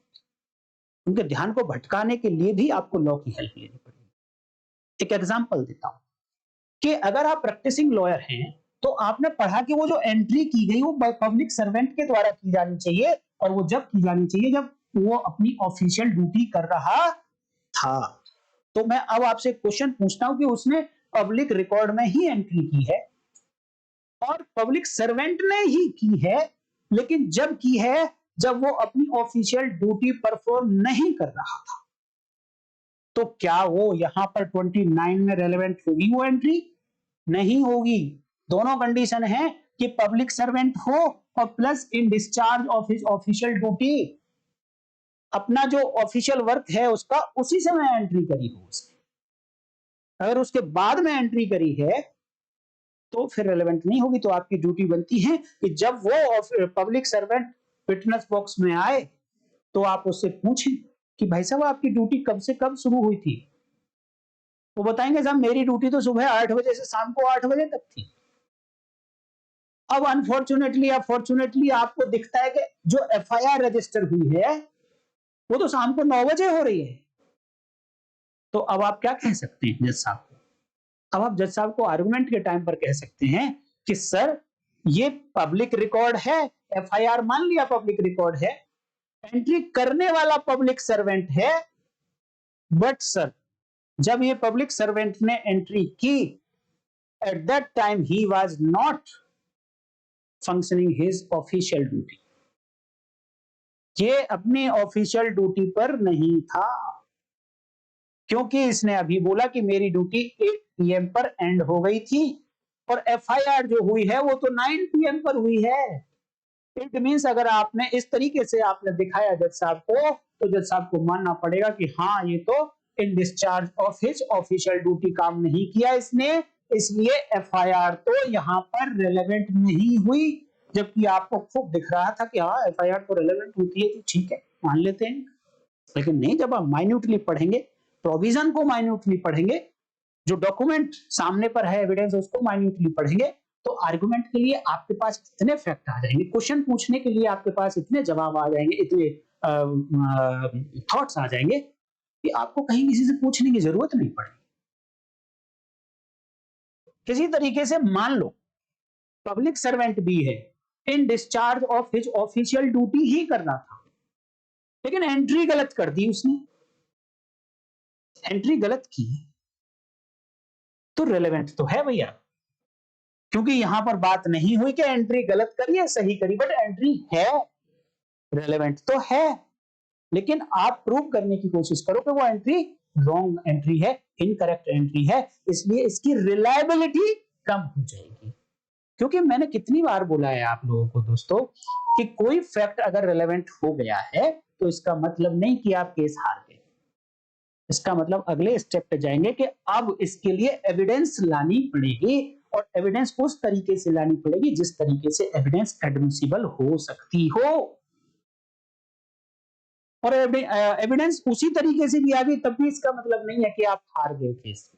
उनके ध्यान को भटकाने के लिए भी आपको लॉ की हेल्प लेनी पड़ेगी। एक एग्जांपल देता हूं कि अगर आप प्रैक्टिसिंग लॉयर हैं तो आपने पढ़ा कि वो जो एंट्री की गई वो पब्लिक सर्वेंट के द्वारा की जानी चाहिए, और वो जब की जानी चाहिए जब वो अपनी ऑफिशियल ड्यूटी कर रहा था। तो मैं अब आपसे क्वेश्चन पूछता हूं कि उसने पब्लिक रिकॉर्ड में ही एंट्री की है और पब्लिक सर्वेंट ने ही की है, लेकिन जब की है जब वो अपनी ऑफिशियल ड्यूटी परफॉर्म नहीं कर रहा था, तो क्या वो यहां पर 29 में रेलेवेंट होगी वो एंट्री? नहीं होगी। दोनों कंडीशन है कि पब्लिक सर्वेंट हो और plus in discharge of his official duty, अपना जो ऑफिशियल वर्क है उसका उसी समय एंट्री करी हो उसने। अगर उसके बाद में एंट्री करी है तो फिर रेलेवेंट नहीं होगी। तो आपकी ड्यूटी बनती है कि जब वो पब्लिक सर्वेंट विटनेस बॉक्स में आए तो आप उससे पूछें कि भाई साहब आपकी ड्यूटी कब से कब शुरू हुई थी। वो बताएंगे साहब मेरी ड्यूटी तो सुबह 8 बजे से शाम को 8 बजे तक थी। अब अनफॉर्चुनेटली या फॉर्चुनेटली आपको दिखता है कि जो एफआईआर रजिस्टर हुई है वो तो शाम को 9 बजे हो रही है। तो अब आप क्या कह सकते हैं जज साहब को? अब आप जज साहब को आर्गुमेंट के टाइम पर कह सकते हैं कि सर ये पब्लिक रिकॉर्ड है, एफआईआर मान लिया पब्लिक रिकॉर्ड है, एंट्री करने वाला पब्लिक सर्वेंट है, बट सर जब ये पब्लिक सर्वेंट ने एंट्री की at that time he was not functioning his official duty. ये अपनी ऑफिशियल ड्यूटी पर नहीं था, क्योंकि इसने अभी बोला कि मेरी ड्यूटी 8 पीएम पर एंड हो गई थी और एफआईआर जो हुई है वो तो 9 पीएम पर हुई है। इट मींस अगर आपने इस तरीके से आपने दिखाया जज साहब को, तो जज साहब को मानना पड़ेगा कि हाँ ये तो इन discharge of his official duty काम नहीं किया इसने, इसलिए एफआईआर तो यहां पर रेलेवेंट नहीं हुई। जबकि आपको खूब दिख रहा था कि हाँ एफआईआर तो रेलेवेंट होती है, तो ठीक है मान लेते हैं। लेकिन नहीं, जब आप माइन्यूटली पढ़ेंगे, प्रोविजन को माइन्यूटली पढ़ेंगे, जो डॉक्यूमेंट सामने पर है एविडेंस उसको माइन्यूटली पढ़ेंगे, तो आर्गुमेंट के लिए आपके पास इतने फैक्ट आ जाएंगे, क्वेश्चन पूछने के लिए आपके पास इतने जवाब आ जाएंगे, इतने थॉट्स आ जाएंगे कि आपको कहीं किसी से पूछने की जरूरत नहीं पड़ेगी। किसी तरीके से मान लो पब्लिक सर्वेंट भी है, in discharge of his official duty ही कर रहा था, लेकिन एंट्री गलत कर दी उसने, एंट्री गलत की, तो रेलेवेंट तो है भैया। क्योंकि यहां पर बात नहीं हुई कि एंट्री गलत करी या सही करी, बट एंट्री है, रेलेवेंट तो है। लेकिन आप प्रूव करने की कोशिश करो कि वो एंट्री रॉन्ग एंट्री है, इनकरेक्ट एंट्री है, इसलिए इसकी रिलायबिलिटी कम हो जाएगी। क्योंकि मैंने कितनी बार बोला है आप लोगों को दोस्तों कि कोई फैक्ट अगर रेलेवेंट हो गया है तो इसका मतलब नहीं कि आप केस हार गए, इसका मतलब अगले स्टेप पे जाएंगे कि अब इसके लिए एविडेंस लानी पड़ेगी, और एविडेंस उस तरीके से लानी पड़ेगी जिस तरीके से एविडेंस एडमिसिबल हो सकती हो, और एविडेंस उसी तरीके से भी आ गई तब भी इसका मतलब नहीं है कि आप हार गए केस।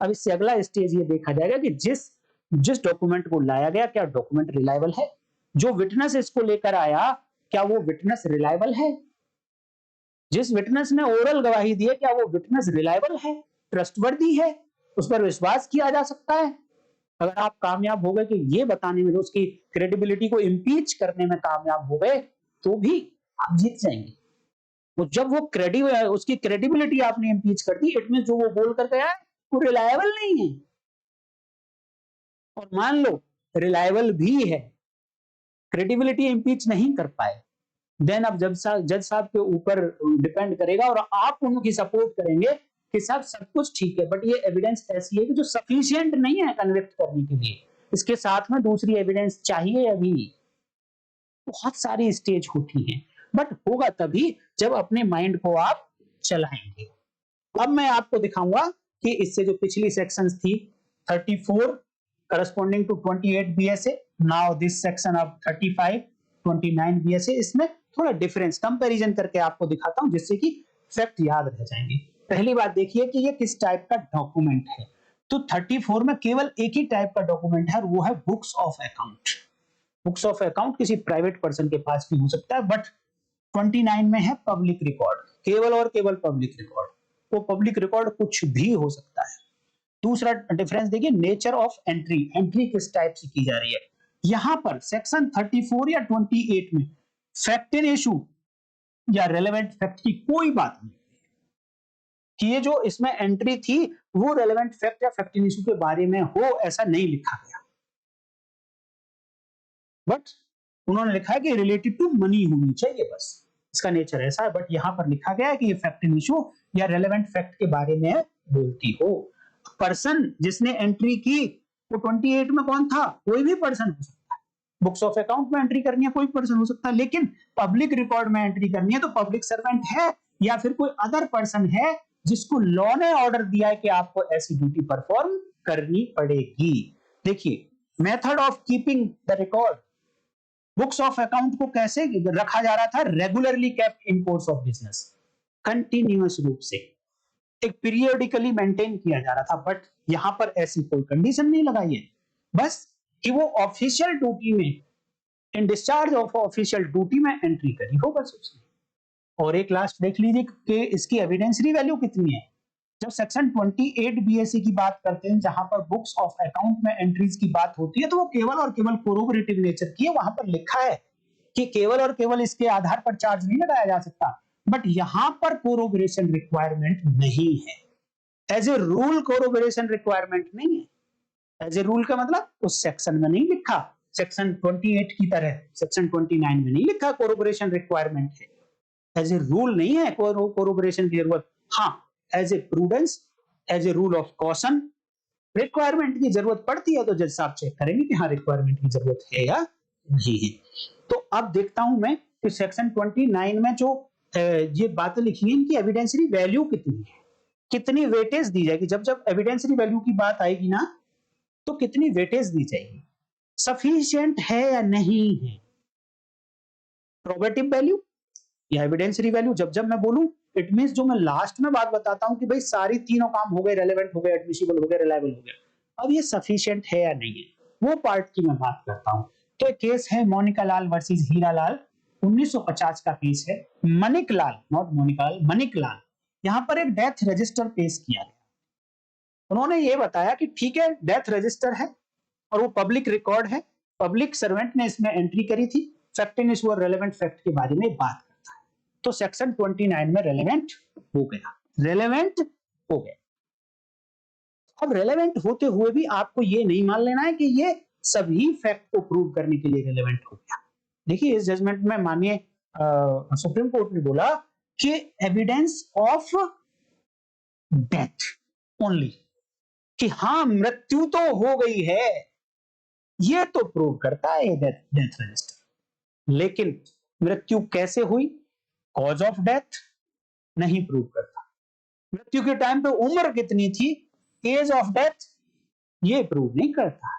अब इससे अगला स्टेज ये देखा जाएगा कि जिस जिस डॉक्यूमेंट को लाया गया क्या डॉक्यूमेंट रिलायबल है, जो विटनेस इसको लेकर आया क्या वो विटनेस रिलायबल है, जिस विटनेस ने ओरल गवाही दी है क्या वो विटनेस रिलायबल है, ट्रस्टवर्दी है, उस पर विश्वास किया जा सकता है। अगर आप कामयाब हो गए कि ये बताने में, उसकी क्रेडिबिलिटी को इम्पीच करने में कामयाब हो गए, तो भी आप जीत जाएंगे। तो जब वो उसकी क्रेडिबिलिटी आपने इम्पीच कर दी, इट मीन जो वो बोल कर गया है वो रिलायबल नहीं है। और मान लो रिलायबल भी है, क्रेडिबिलिटी इम्पीच नहीं कर पाए, देन अब जज साहब के ऊपर डिपेंड करेगा और आप उनकी सपोर्ट करेंगे कि साहब सब कुछ ठीक है, बट ये एविडेंस ऐसी है कि जो सफिशिएंट नहीं है कन्विक्ट करने के लिए, इसके साथ में दूसरी एविडेंस चाहिए। अभी बहुत सारी स्टेज होती हैं, बट होगा तभी जब अपने माइंड को आप चलाएंगे। अब मैं आपको दिखाऊंगा कि इससे जो पिछली सेक्शंस थी 34 corresponding to 28 BSA, now this section of 35 29 BSA, इसमें थोड़ा डिफरेंस कंपैरिजन करके आपको दिखाता हूं जिससे कि फैक्ट याद रह जाएंगे। पहली बात देखिए कि ये किस टाइप का डॉक्यूमेंट है। तो 34 में केवल एक ही टाइप का डॉक्यूमेंट है, वो है books of account. Books of account किसी प्राइवेट पर्सन के पास भी हो सकता है, बट 29 में है पब्लिक रिकॉर्ड, केवल और केवल पब्लिक रिकॉर्ड। वो पब्लिक रिकॉर्ड कुछ भी हो सकता है। दूसरा डिफरेंस देखिए नेचर ऑफ एंट्री, एंट्री किस टाइप से की जा रही है। यहां पर सेक्शन 34 या 28 में फैक्ट इन इशू या रेलेवेंट फैक्ट की कोई बात नहीं कि ये जो इसमें एंट्री थी वो रेलेवेंट फैक्ट या फैक्ट इन इशू के बारे में हो, ऐसा नहीं लिखा गया। बट उन्होंने लिखा है कि रिलेटेड टू मनी होनी चाहिए, बस इसका नेचर ऐसा है। बट यहां पर लिखा गया है कि ये फैक्ट इन इशू या रेलेवेंट फैक्ट के बारे में बोलती हो। पर्सन जिसने एंट्री की वो 28 में कौन था, कोई भी पर्सन हो सकता है। बुक्स ऑफ अकाउंट में एंट्री करनी है कोई पर्सन हो सकता है, लेकिन पब्लिक रिकॉर्ड में एंट्री करनी है तो पब्लिक सर्वेंट है या फिर कोई अदर पर्सन है जिसको लॉ ने ऑर्डर दिया है कि आपको ऐसी ड्यूटी परफॉर्म करनी पड़ेगी। देखिए method of keeping the record, books of account को कैसे रखा जा रहा था, regularly kept in course of business, continuous रूप से एक पीरियडिकली मेंटेन किया जा रहा था। बट यहां पर ऐसी कोई कंडीशन नहीं लगाई है, बस कि वो ऑफिशियल ड्यूटी में, इन डिस्चार्ज ऑफ ऑफिशियल ड्यूटी में एंट्री करी हो बस उसने। और एक लास्ट देख लीजिए कि इसकी एविडेंसरी वैल्यू कितनी है। जब सेक्शन 28 बीएससी की बात करते हैं जहां पर बुक्स ऑफ अकाउंट में एंट्रीज की बात होती है तो वो केवल और केवल कोरोबोरेटिव नेचर की है। वहां पर लिखा है कि केवल और केवल इसके आधार पर चार्ज नहीं लगाया जा सकता, बट यहां पर कोरोबोरेशन रिक्वायरमेंट नहीं है। एज ए रूल कोरोबोरेशन रिक्वायरमेंट नहीं है। एज ए रूल का मतलब उस सेक्शन में नहीं लिखा, सेक्शन 28 की तरह सेक्शन 29 में नहीं लिखा कोरोबोरेशन रिक्वायरमेंट है। एज ए रूल नहीं है कोरोबोरेशन की जरूरत। हाँ, as a prudence, as a rule of caution requirement की जरूरत पड़ती है तो जज साहब चेक करेंगे कि हाँ रिक्वायरमेंट की जरूरत है या नहीं है। तो अब देखता हूं मैं कि सेक्शन 29 में जो ये बातें लिखी हैं इनकी एविडेंसरी वैल्यू कितनी है, कितनी वेटेज दी जाएगी। जब जब एविडेंसरी वैल्यू की बात आएगी ना तो कितनी वेटेज दी जाएगी, सफिशिएंट है या नहीं है। प्रोबेटिव वैल्यू या एविडेंसरी वैल्यू, जब जब मैं बोलूं इट मींस जो मैं लास्ट में बात बताता हूं कि भाई सारी तीनों काम हो गए, रेलेवेंट हो गए, एडमिसिबल हो गए, रिलायबल हो गया, अब ये सफिशिएंट है या नहीं है वो पार्ट की मैं बात करता हूं। तो केस है मोनिका लाल वर्सेस हीरा लाल, 1950 का केस है। मनिक लाल, नॉट मोनिका लाल, मनिक लाल, यहां पर एक डेथ रजिस्टर पेश किया गया। उन्होंने ये बताया कि ठीक है डेथ रजिस्टर है और वो पब्लिक रिकॉर्ड है, पब्लिक सर्वेंट ने इसमें एंट्री करी थी, fact in issue or relevant fact के बारे में बात करता है। तो सेक्शन 29 में रेलेवेंट हो गया, रेलेवेंट हो गया। अब रेलेवेंट होते हुए भी आपको ये नहीं मान लेना है कि ये सभी फैक्ट को प्रूव करने के लिए रेलेवेंट हो गया। देखिए इस जजमेंट में माननीय सुप्रीम कोर्ट ने बोला कि एविडेंस ऑफ डेथ ओनली, कि हाँ मृत्यु तो हो गई है ये तो प्रूव करता है डेथ रजिस्टर, लेकिन मृत्यु कैसे हुई, कॉज ऑफ डेथ नहीं प्रूव करता। मृत्यु के टाइम पे उम्र कितनी थी, एज ऑफ डेथ ये प्रूव नहीं करता।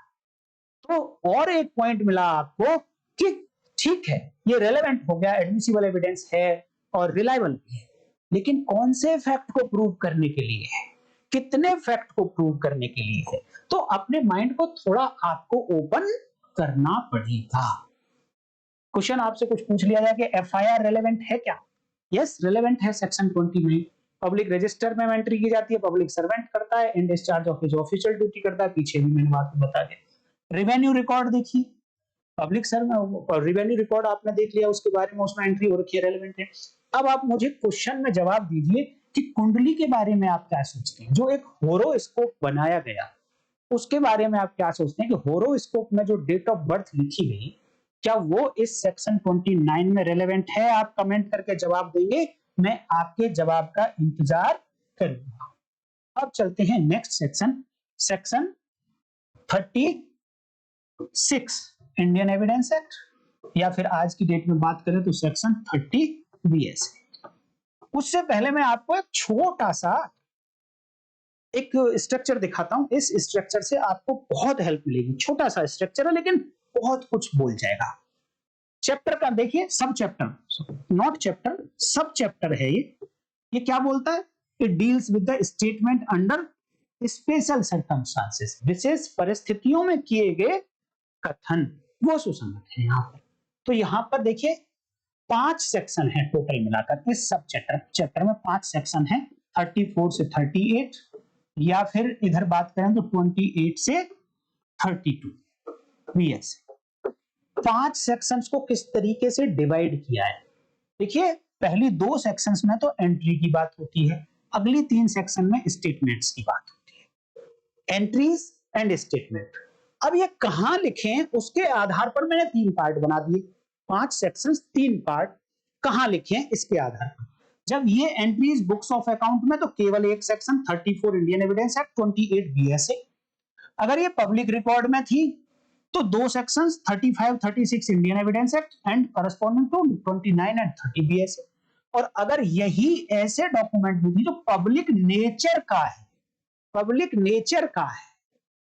तो और एक पॉइंट मिला आपको कि ठीक है ये रेलेवेंट हो गया, एडमिसिबल एविडेंस है और रिलायबल भी है, लेकिन कौन से फैक्ट को प्रूव करने के लिए है। कितने फैक्ट को प्रूव करने के लिए है। तो अपने माइंड को थोड़ा आपको ओपन करना पड़ेगा। क्वेश्चन आपसे कुछ पूछ लिया जाए कि एफआईआर रेलेवेंट है क्या? यस, रेलेवेंट है। सेक्शन 20 में पब्लिक रजिस्टर में एंट्री की जाती है, पब्लिक सर्वेंट करता है, in discharge of his official duty करता है। पीछे भी मैंने बात बता दी। रेवेन्यू रिकॉर्ड देखिए, पब्लिक सर्वेंट रेवेन्यू रिकॉर्ड आपने देख लिया, उसके बारे में उसमें एंट्री हो रखी है, रेलेवेंट है। अब आप मुझे क्वेश्चन में जवाब दीजिए कि कुंडली के बारे में आप क्या सोचते हैं? जो एक होरोस्कोप बनाया गया उसके बारे में आप क्या सोचते हैं कि होरोस्कोप में जो डेट ऑफ बर्थ लिखी गई, क्या वो इस सेक्शन 29 में रेलेवेंट है? आप कमेंट करके जवाब देंगे, मैं आपके जवाब का इंतजार करूंगा। अब चलते हैं next section, section 36 Indian evidence act, या फिर आज की डेट में बात करें तो सेक्शन 30 बीएस। उससे पहले मैं आपको एक छोटा सा एक स्ट्रक्चर दिखाता हूं। इस स्ट्रक्चर से आपको बहुत हेल्प मिलेगी। छोटा सा स्ट्रक्चर है लेकिन बहुत कुछ बोल जाएगा। चैप्टर का देखिए, sub chapter, not chapter, sub chapter है ये क्या बोलता है? It deals with the statement under special circumstances, विशेष परिस्थितियों में किए गए कथन, वो सुसंगत है यहाँ पर। तो यहाँ पर देखिए 5 सेक्शन है टोटल मिलाकर इस सब चैप्टर में 5 सेक्शन है, 34 से 38, या फिर इधर बात करें तो 28 से 32 बीएस। 5 सेक्शंस को किस तरीके से डिवाइड किया है? देखिए पहली 2 सेक्शंस में तो एंट्री की बात होती है, अगली 3 सेक्शन में स्टेटमेंट्स की बात होती है, एंट्रीज एंड स्टेटमेंट। अब ये कहां लिखें उसके आधार पर मैंने 3 पार्ट बना दिए, 5 सेक्शंस 3 पार्ट, कहां लिखें इसके आधार पर। जब ये एंट्रीज बुक्स ऑफ अकाउंट में तो केवल एक section 34 Indian evidence act, 28 BSA. अगर ये पब्लिक रिकॉर्ड में थी तो 2 sections 35 36 Indian evidence act and corresponding to 29 and 30 BSA. और अगर यही ऐसे डॉक्यूमेंट में थी जो पब्लिक नेचर का है, पब्लिक नेचर का है,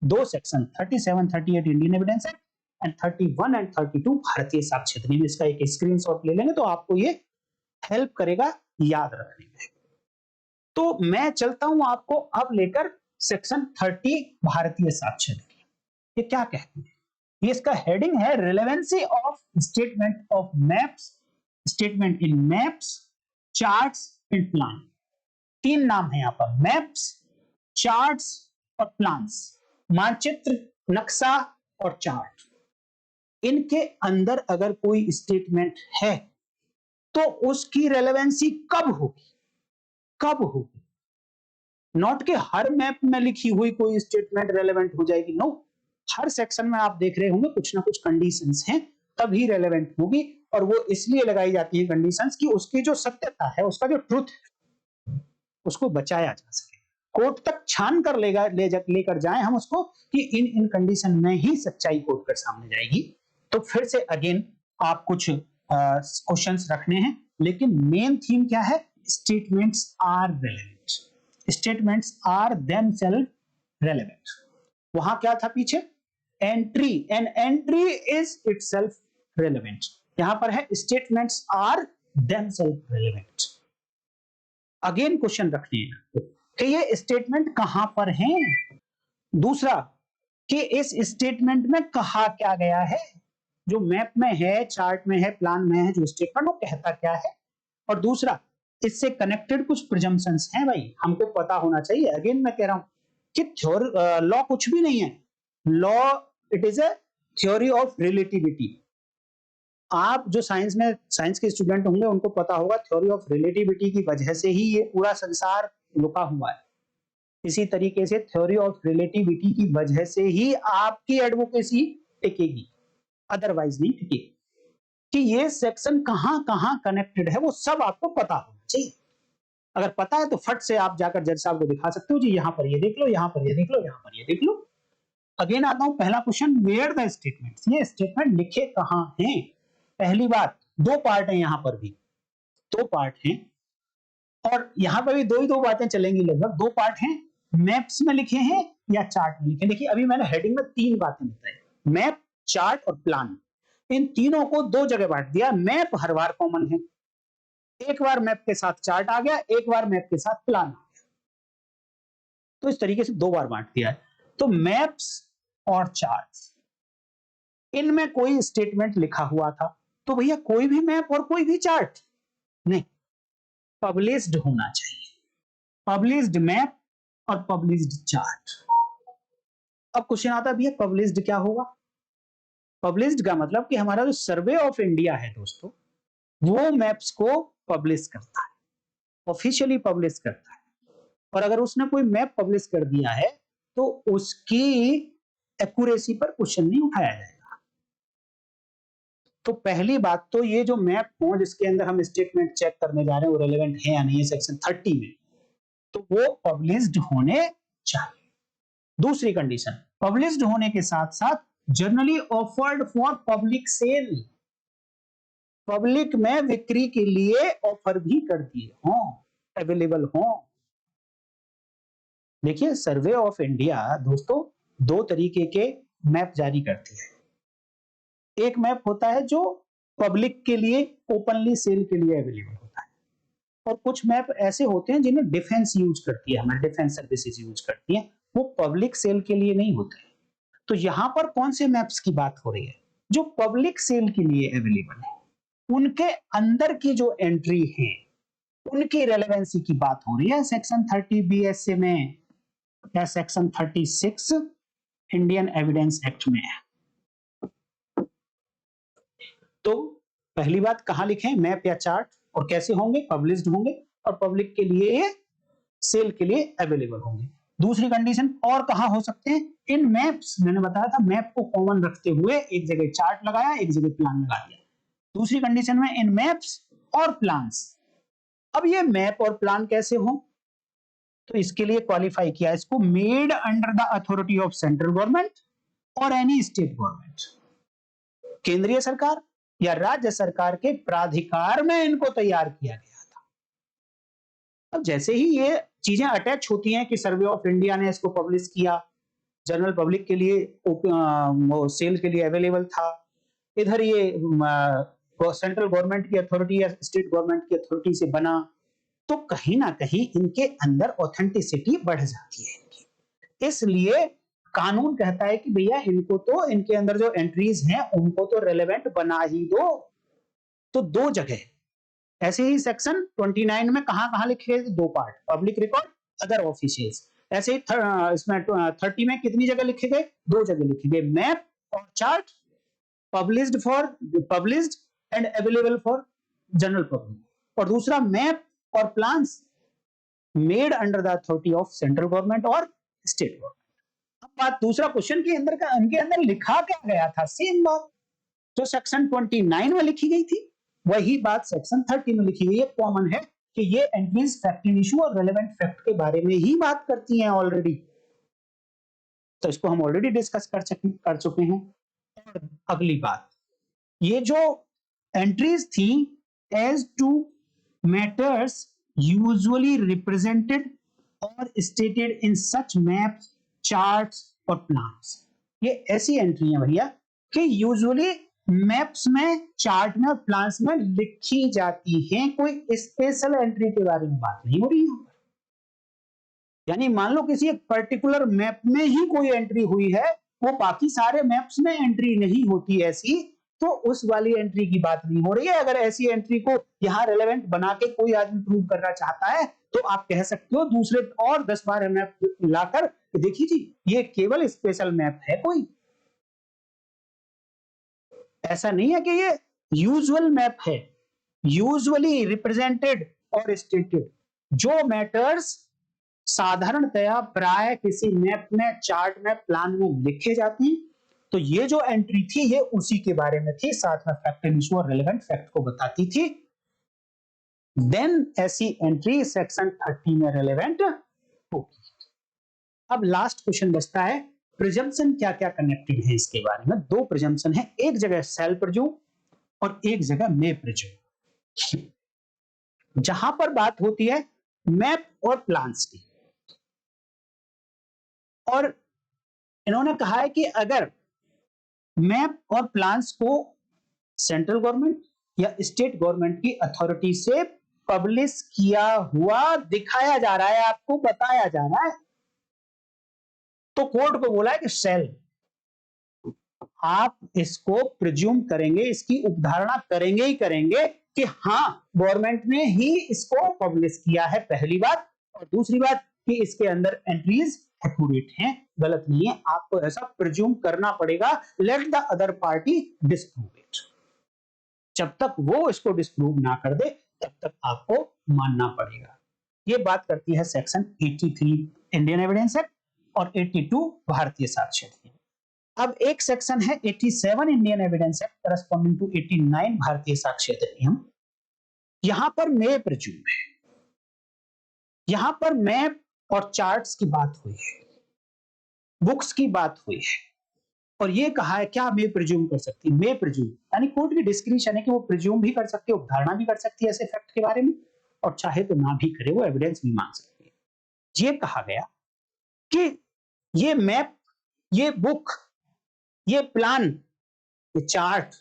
2 section 37 38 Indian evidence act and 31 and 32 भारतीय साक्ष्य अधिनियम। इसका एक स्क्रीनशॉट ले लेंगे तो आपको ये हेल्प करेगा याद रखने में। तो मैं चलता हूं आपको अब लेकर सेक्शन 30 भारतीय साक्ष्य अधिनियम। ये क्या कहते हैं? ये इसका हेडिंग है relevancy of statement of maps, statement in maps, charts and plan. 3 नाम है यहां पर, मैप्स, चार्ट्स और प्लान्स, मानचित्र, नक्शा और चार्ट। इनके अंदर अगर कोई स्टेटमेंट है तो उसकी रेलेवेंसी कब होगी? कब होगी? नॉट कि हर मैप में लिखी हुई कोई स्टेटमेंट रेलेवेंट हो जाएगी, नो। हर सेक्शन में आप देख रहे होंगे कुछ ना कुछ कंडीशंस हैं, तभी रेलेवेंट होगी। और वो इसलिए लगाई जाती है कंडीशंस कि उसकी जो सत्यता है, उसका जो ट्रुथ है, उसको बचाया जा सके, कोर्ट तक छान कर लेकर जाएं हम उसको कि इन इन कंडीशन में ही सच्चाई कोर्ट कर सामने जाएगी। तो फिर से अगेन आप कुछ क्वेश्चंस रखने हैं, लेकिन मेन थीम क्या है? Statements are relevant, statements are themselves relevant. वहां क्या था पीछे? Entry, an entry is itself relevant. यहां पर है statements are themselves relevant. Again question रखने हैं कि ये स्टेटमेंट कहां पर हैं, दूसरा कि इस स्टेटमेंट में कहा क्या गया है, जो मैप में है, चार्ट में है, प्लान में है, जो स्टेटमेंट वो कहता क्या है, और दूसरा इससे कनेक्टेड कुछ प्रिजम्पशंस हैं भाई, हमको पता होना चाहिए। अगेन मैं कह रहा हूं कि लॉ कुछ भी नहीं है, law it is a theory of relativity. आप जो साइंस के स्टूडेंट होंगे उनको पता होगा थ्योरी ऑफ रिलेटिविटी की वजह से ही ये पूरा संसार रुका हुआ है। इसी तरीके से थ्योरी ऑफ रिलेटिविटी की वजह से ही आपकी एडवोकेसी टिकेगी, अदरवाइज नहीं टिकेगी। कि ये सेक्शन कहां कहां कनेक्टेड है वो सब आपको पता होना चाहिए। अगर पता है तो फट से आप जाकर जज साहब को दिखा सकते हो, जी यहां पर ये देख लो, यहां पर ये देख लो, यहां पर ये देख लो। अगेन आता हूं, पहला क्वेश्चन, वेयर द स्टेटमेंट्स, ये स्टेटमेंट लिखे कहां हैं? पहली बात, 2 पार्ट है, यहां पर भी 2 पार्ट हैं, और यहां पर भी 2 ही 2 बातें चलेंगी लगभग। 2 पार्ट हैं, मैप्स में लिखे हैं या चार्ट में लिखे। देखिए अभी मैंने हेडिंग में 3 बातें बताई, मैप, चार्ट और प्लान। इन तीनों को 2 जगह बांट दिया। मैप हर बार कॉमन है, एक बार मैप के साथ चार्ट आ गया, एक बार मैप के साथ प्लान आ गया। तो इस तरीके से 2 बार बांट दिया है। तो मैप्स और चार्ट्स, इनमें कोई स्टेटमेंट लिखा हुआ था, तो भैया कोई भी मैप और कोई भी चार्ट नहीं, पब्लिश्ड होना चाहिए। पब्लिश्ड मैप और पब्लिश्ड चार्ट। अब क्वेश्चन आता है भैया पब्लिश्ड क्या होगा? पब्लिश्ड का मतलब कि हमारा जो सर्वे ऑफ इंडिया है दोस्तों, वो मैप्स को पब्लिश करता है, ऑफिशियली पब्लिश करता है। और अगर उसने कोई मैप पब्लिश कर दिया है तो उसकी एक्यूरेसी पर क्वेश्चन नहीं उठाया जाएगा। तो पहली बात तो ये जो मैप हो जिसके अंदर हम स्टेटमेंट चेक करने जा रहे हैं वो रेलेवेंट है या नहीं है सेक्शन 30 में, तो वो पब्लिश्ड होने चाहिए। दूसरी कंडीशन, पब्लिश्ड होने के साथ साथ generally offered for public sale, public में बिक्री के लिए ऑफर भी कर दिए हों, अवेलेबल हों। देखिए सर्वे ऑफ इंडिया दोस्तों 2 तरीके के मैप जारी करती है। एक मैप होता है जो पब्लिक के लिए ओपनली सेल के लिए अवेलेबल होता है, और कुछ मैप ऐसे होते हैं जिन्हें डिफेंस यूज करती है, हमारी डिफेंस सर्विसेज यूज करती है, वो पब्लिक सेल के लिए नहीं होते। तो यहां पर कौन से मैप्स की बात हो रही है? जो पब्लिक सेल के लिए अवेलेबल है, उनके अंदर की जो एंट्री है उनकी रेलेवेंसी की बात हो रही है सेक्शन 30 बीएसए में या सेक्शन 36 इंडियन एविडेंस एक्ट में। तो पहली बात कहां लिखें मैप या चार्ट, और कैसे होंगे? पब्लिश्ड होंगे और पब्लिक के लिए सेल के लिए अवेलेबल होंगे। दूसरी कंडीशन और कहां हो सकते हैं? इन मैप्स, मैंने बताया था मैप को कॉमन रखते हुए एक जगह चार्ट लगाया, एक जगह प्लान लगा दिया। दूसरी कंडीशन में इन मैप्स और प्लान्स। अब ये मैप और प्लान कैसे हो? तो इसके लिए क्वालिफाई किया इसको made under the authority of central government और एनी स्टेट गवर्नमेंट, केंद्रीय सरकार या राज्य सरकार के प्राधिकार में इनको तैयार किया गया था। अब जैसे ही ये चीजें अटैच होती हैं कि सर्वे ऑफ इंडिया ने इसको पब्लिश किया, जनरल पब्लिक के लिए सेल के लिए अवेलेबल था, इधर ये सेंट्रल गवर्नमेंट की अथॉरिटी या स्टेट गवर्नमेंट की अथॉरिटी से बना, तो कहीं ना कहीं इनके अंदर ऑथेंटिसिटी बढ़ जाती है इनकी। इसलिए कानून कहता है कि भैया इनको तो इनके अंदर जो एंट्रीज हैं उनको तो रेलेवेंट बना ही दो। तो 2 जगह ऐसे ही सेक्शन 29 में कहां लिखे गए? 2 part, public record, other officials. ऐसे ही इसमें 30 में कितनी जगह लिखे गए? 2 जगह लिखे गए, मैप और chart, published and available for general public, और दूसरा मैप और plans made under the authority of central government और स्टेट गवर्नमेंट। अब बात दूसरा क्वेश्चन की अंदर का, इनके अंदर लिखा क्या गया था? सेम बात जो सेक्शन 29 में लिखी गई थी वही बात सेक्शन 30 में लिखी गई है। कॉमन है कि ये entries फैक्टिंग issue or relevant fact के बारे में ही बात करती हैं ऑलरेडी, तो इसको हम ऑलरेडी डिस्कस कर चुके हैं। और अगली बात, ये जो एंट्रीज थी as to matters usually represented or stated in such maps, charts और प्लान्स, ये ऐसी एंट्री है भैया कि यूजुअली मैप्स में, चार्ट में और प्लान्स में लिखी जाती हैं, कोई स्पेशल एंट्री के बारे में बात नहीं हो रही है। यानी मान लो किसी एक पर्टिकुलर मैप में ही कोई एंट्री हुई है, वो बाकी सारे मैप्स में एंट्री नहीं होती ऐसी, तो उस वाली एंट्री की बात नहीं हो रही है। अगर ऐसी एंट्री को यहां रेलेवेंट बना के कोई आदमी प्रूव करना चाहता है तो आप कह सकते हो दूसरे और 10-12 मैप लाकर, देखिए जी ये केवल स्पेशल मैप है, कोई ऐसा नहीं है कि ये यूजुअल मैप है। यूजुअली रिप्रेजेंटेड और स्टेटेड जो मैटर्स साधारणतया प्राय किसी मैप में, चार्ट में, प्लान में लिखे जाते हैं, तो ये जो एंट्री थी ये उसी के बारे में थी, साथ में fact issue or relevant fact को बताती थी। देन ऐसी एंट्री सेक्शन 30 में रेलेवेंट होगी। अब लास्ट क्वेश्चन बचता है प्रिजम्पशन क्या क्या कनेक्टेड है इसके बारे में। 2 प्रिजम्पशन है, एक जगह शैल प्रिज्यूम और एक जगह मे प्रिज्यूम। जहां पर बात होती है मैप और प्लान्स की, और इन्होंने कहा है कि अगर मैप और प्लान्स को सेंट्रल गवर्नमेंट या स्टेट गवर्नमेंट की अथॉरिटी से पब्लिश किया हुआ दिखाया जा रहा है, आपको बताया जा रहा है, तो कोर्ट को बोला है कि शेल, आप इसको प्रिज्यूम करेंगे, इसकी उपधारणा करेंगे ही करेंगे कि हाँ गवर्नमेंट ने ही इसको पब्लिश किया है, पहली बात। और दूसरी बात कि इसके अंदर एंट्रीज एक्यूरेट हैं, गलत नहीं है, आपको ऐसा प्रिज्यूम करना पड़ेगा। Let the other party disprove it. जब तक वो इसको डिस्प्रूव ना कर दे तब तक आपको मानना पड़ेगा। ये बात करती है सेक्शन 83 इंडियन एविडेंस एक्ट और 82 भारतीय साक्ष्य अधिनियम। अब एक सेक्शन है 87 Indian evidence act corresponding to 89 Bharatiya साक्ष्य अधिनियम। यहां पर मे प्रिज्यूम है, यहां पर मैप और चार्ट्स की बात हुई है, बुक्स की बात हुई है, और ये कहा है क्या मे प्रिज्यूम कर सकती है। मे प्रिज्यूम यानी कोर्ट की डिस्क्रिप्शन है कि वो प्रिज्यूम भी कर सकती है, उपधारणा भी कर सकती है ऐसे फैक्ट के बारे में, और चाहे तो ना भी करे, वो एविडेंस भी मांग सकती है। ये कहा गया कि ये मैप, ये बुक, ये प्लान, ये चार्ट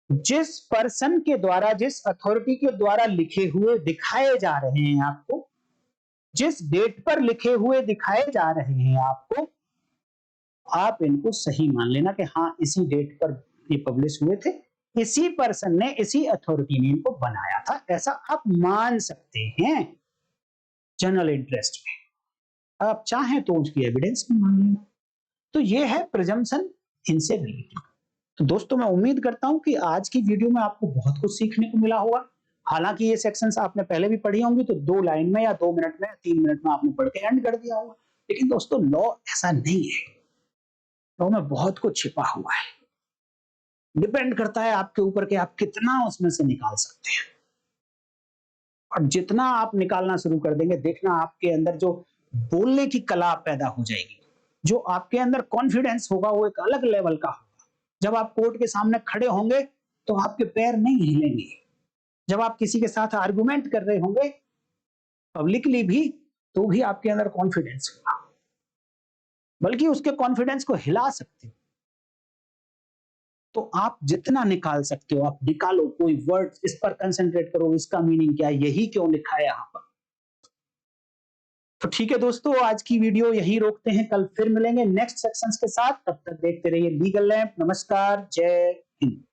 जिस पर्सन के द्वारा, जिस अथॉरिटी के द्वारा लिखे हुए दिखाए जा रहे हैं आपको, जिस डेट पर लिखे हुए दिखाए जा रहे हैं आपको, आप इनको सही मान लेना कि हाँ इसी डेट पर ये पब्लिश हुए थे, इसी पर्सन ने, इसी अथॉरिटी ने इनको बनाया था, ऐसा आप मान सकते हैं जनरल इंटरेस्ट में। आप चाहें तो उसकी एविडेंस भी मान लेना। तो ये है प्रिजम्पशन इनसे रिलेटेड। तो दोस्तों मैं उम्मीद करता हूं कि आज की वीडियो में आपको बहुत कुछ सीखने को मिला होगा। हालांकि ये सेक्शंस आपने पहले भी पढ़ी होंगी, तो 2 लाइन में या 2 मिनट में या 3 मिनट में आपने पढ़ के एंड कर दिया होगा, लेकिन दोस्तों लॉ ऐसा नहीं है। लॉ में बहुत कुछ छिपा हुआ है, डिपेंड करता है आपके ऊपर कि आप कितना उसमें से निकाल सकते हैं। और जितना आप निकालना शुरू कर देंगे, देखना आपके अंदर जो बोलने की कला पैदा हो जाएगी, जो आपके अंदर कॉन्फिडेंस होगा, वो एक अलग लेवल का होगा। जब आप कोर्ट के सामने खड़े होंगे तो आपके पैर नहीं हिलेंगे। जब आप किसी के साथ आर्गुमेंट कर रहे होंगे पब्लिकली भी, तो भी आपके अंदर कॉन्फिडेंस होगा, बल्कि उसके कॉन्फिडेंस को हिला सकते हो। तो आप जितना निकाल सकते हो आप निकालो, कोई वर्ड इस पर कंसंट्रेट करो, इसका मीनिंग क्या है, यही क्यों लिखा है यहां पर। तो ठीक है दोस्तों, आज की वीडियो यही रोकते हैं, कल फिर मिलेंगे नेक्स्ट सेक्शंस के साथ। तब तक देखते रहिए लीगल लैंप। नमस्कार, जय हिंद।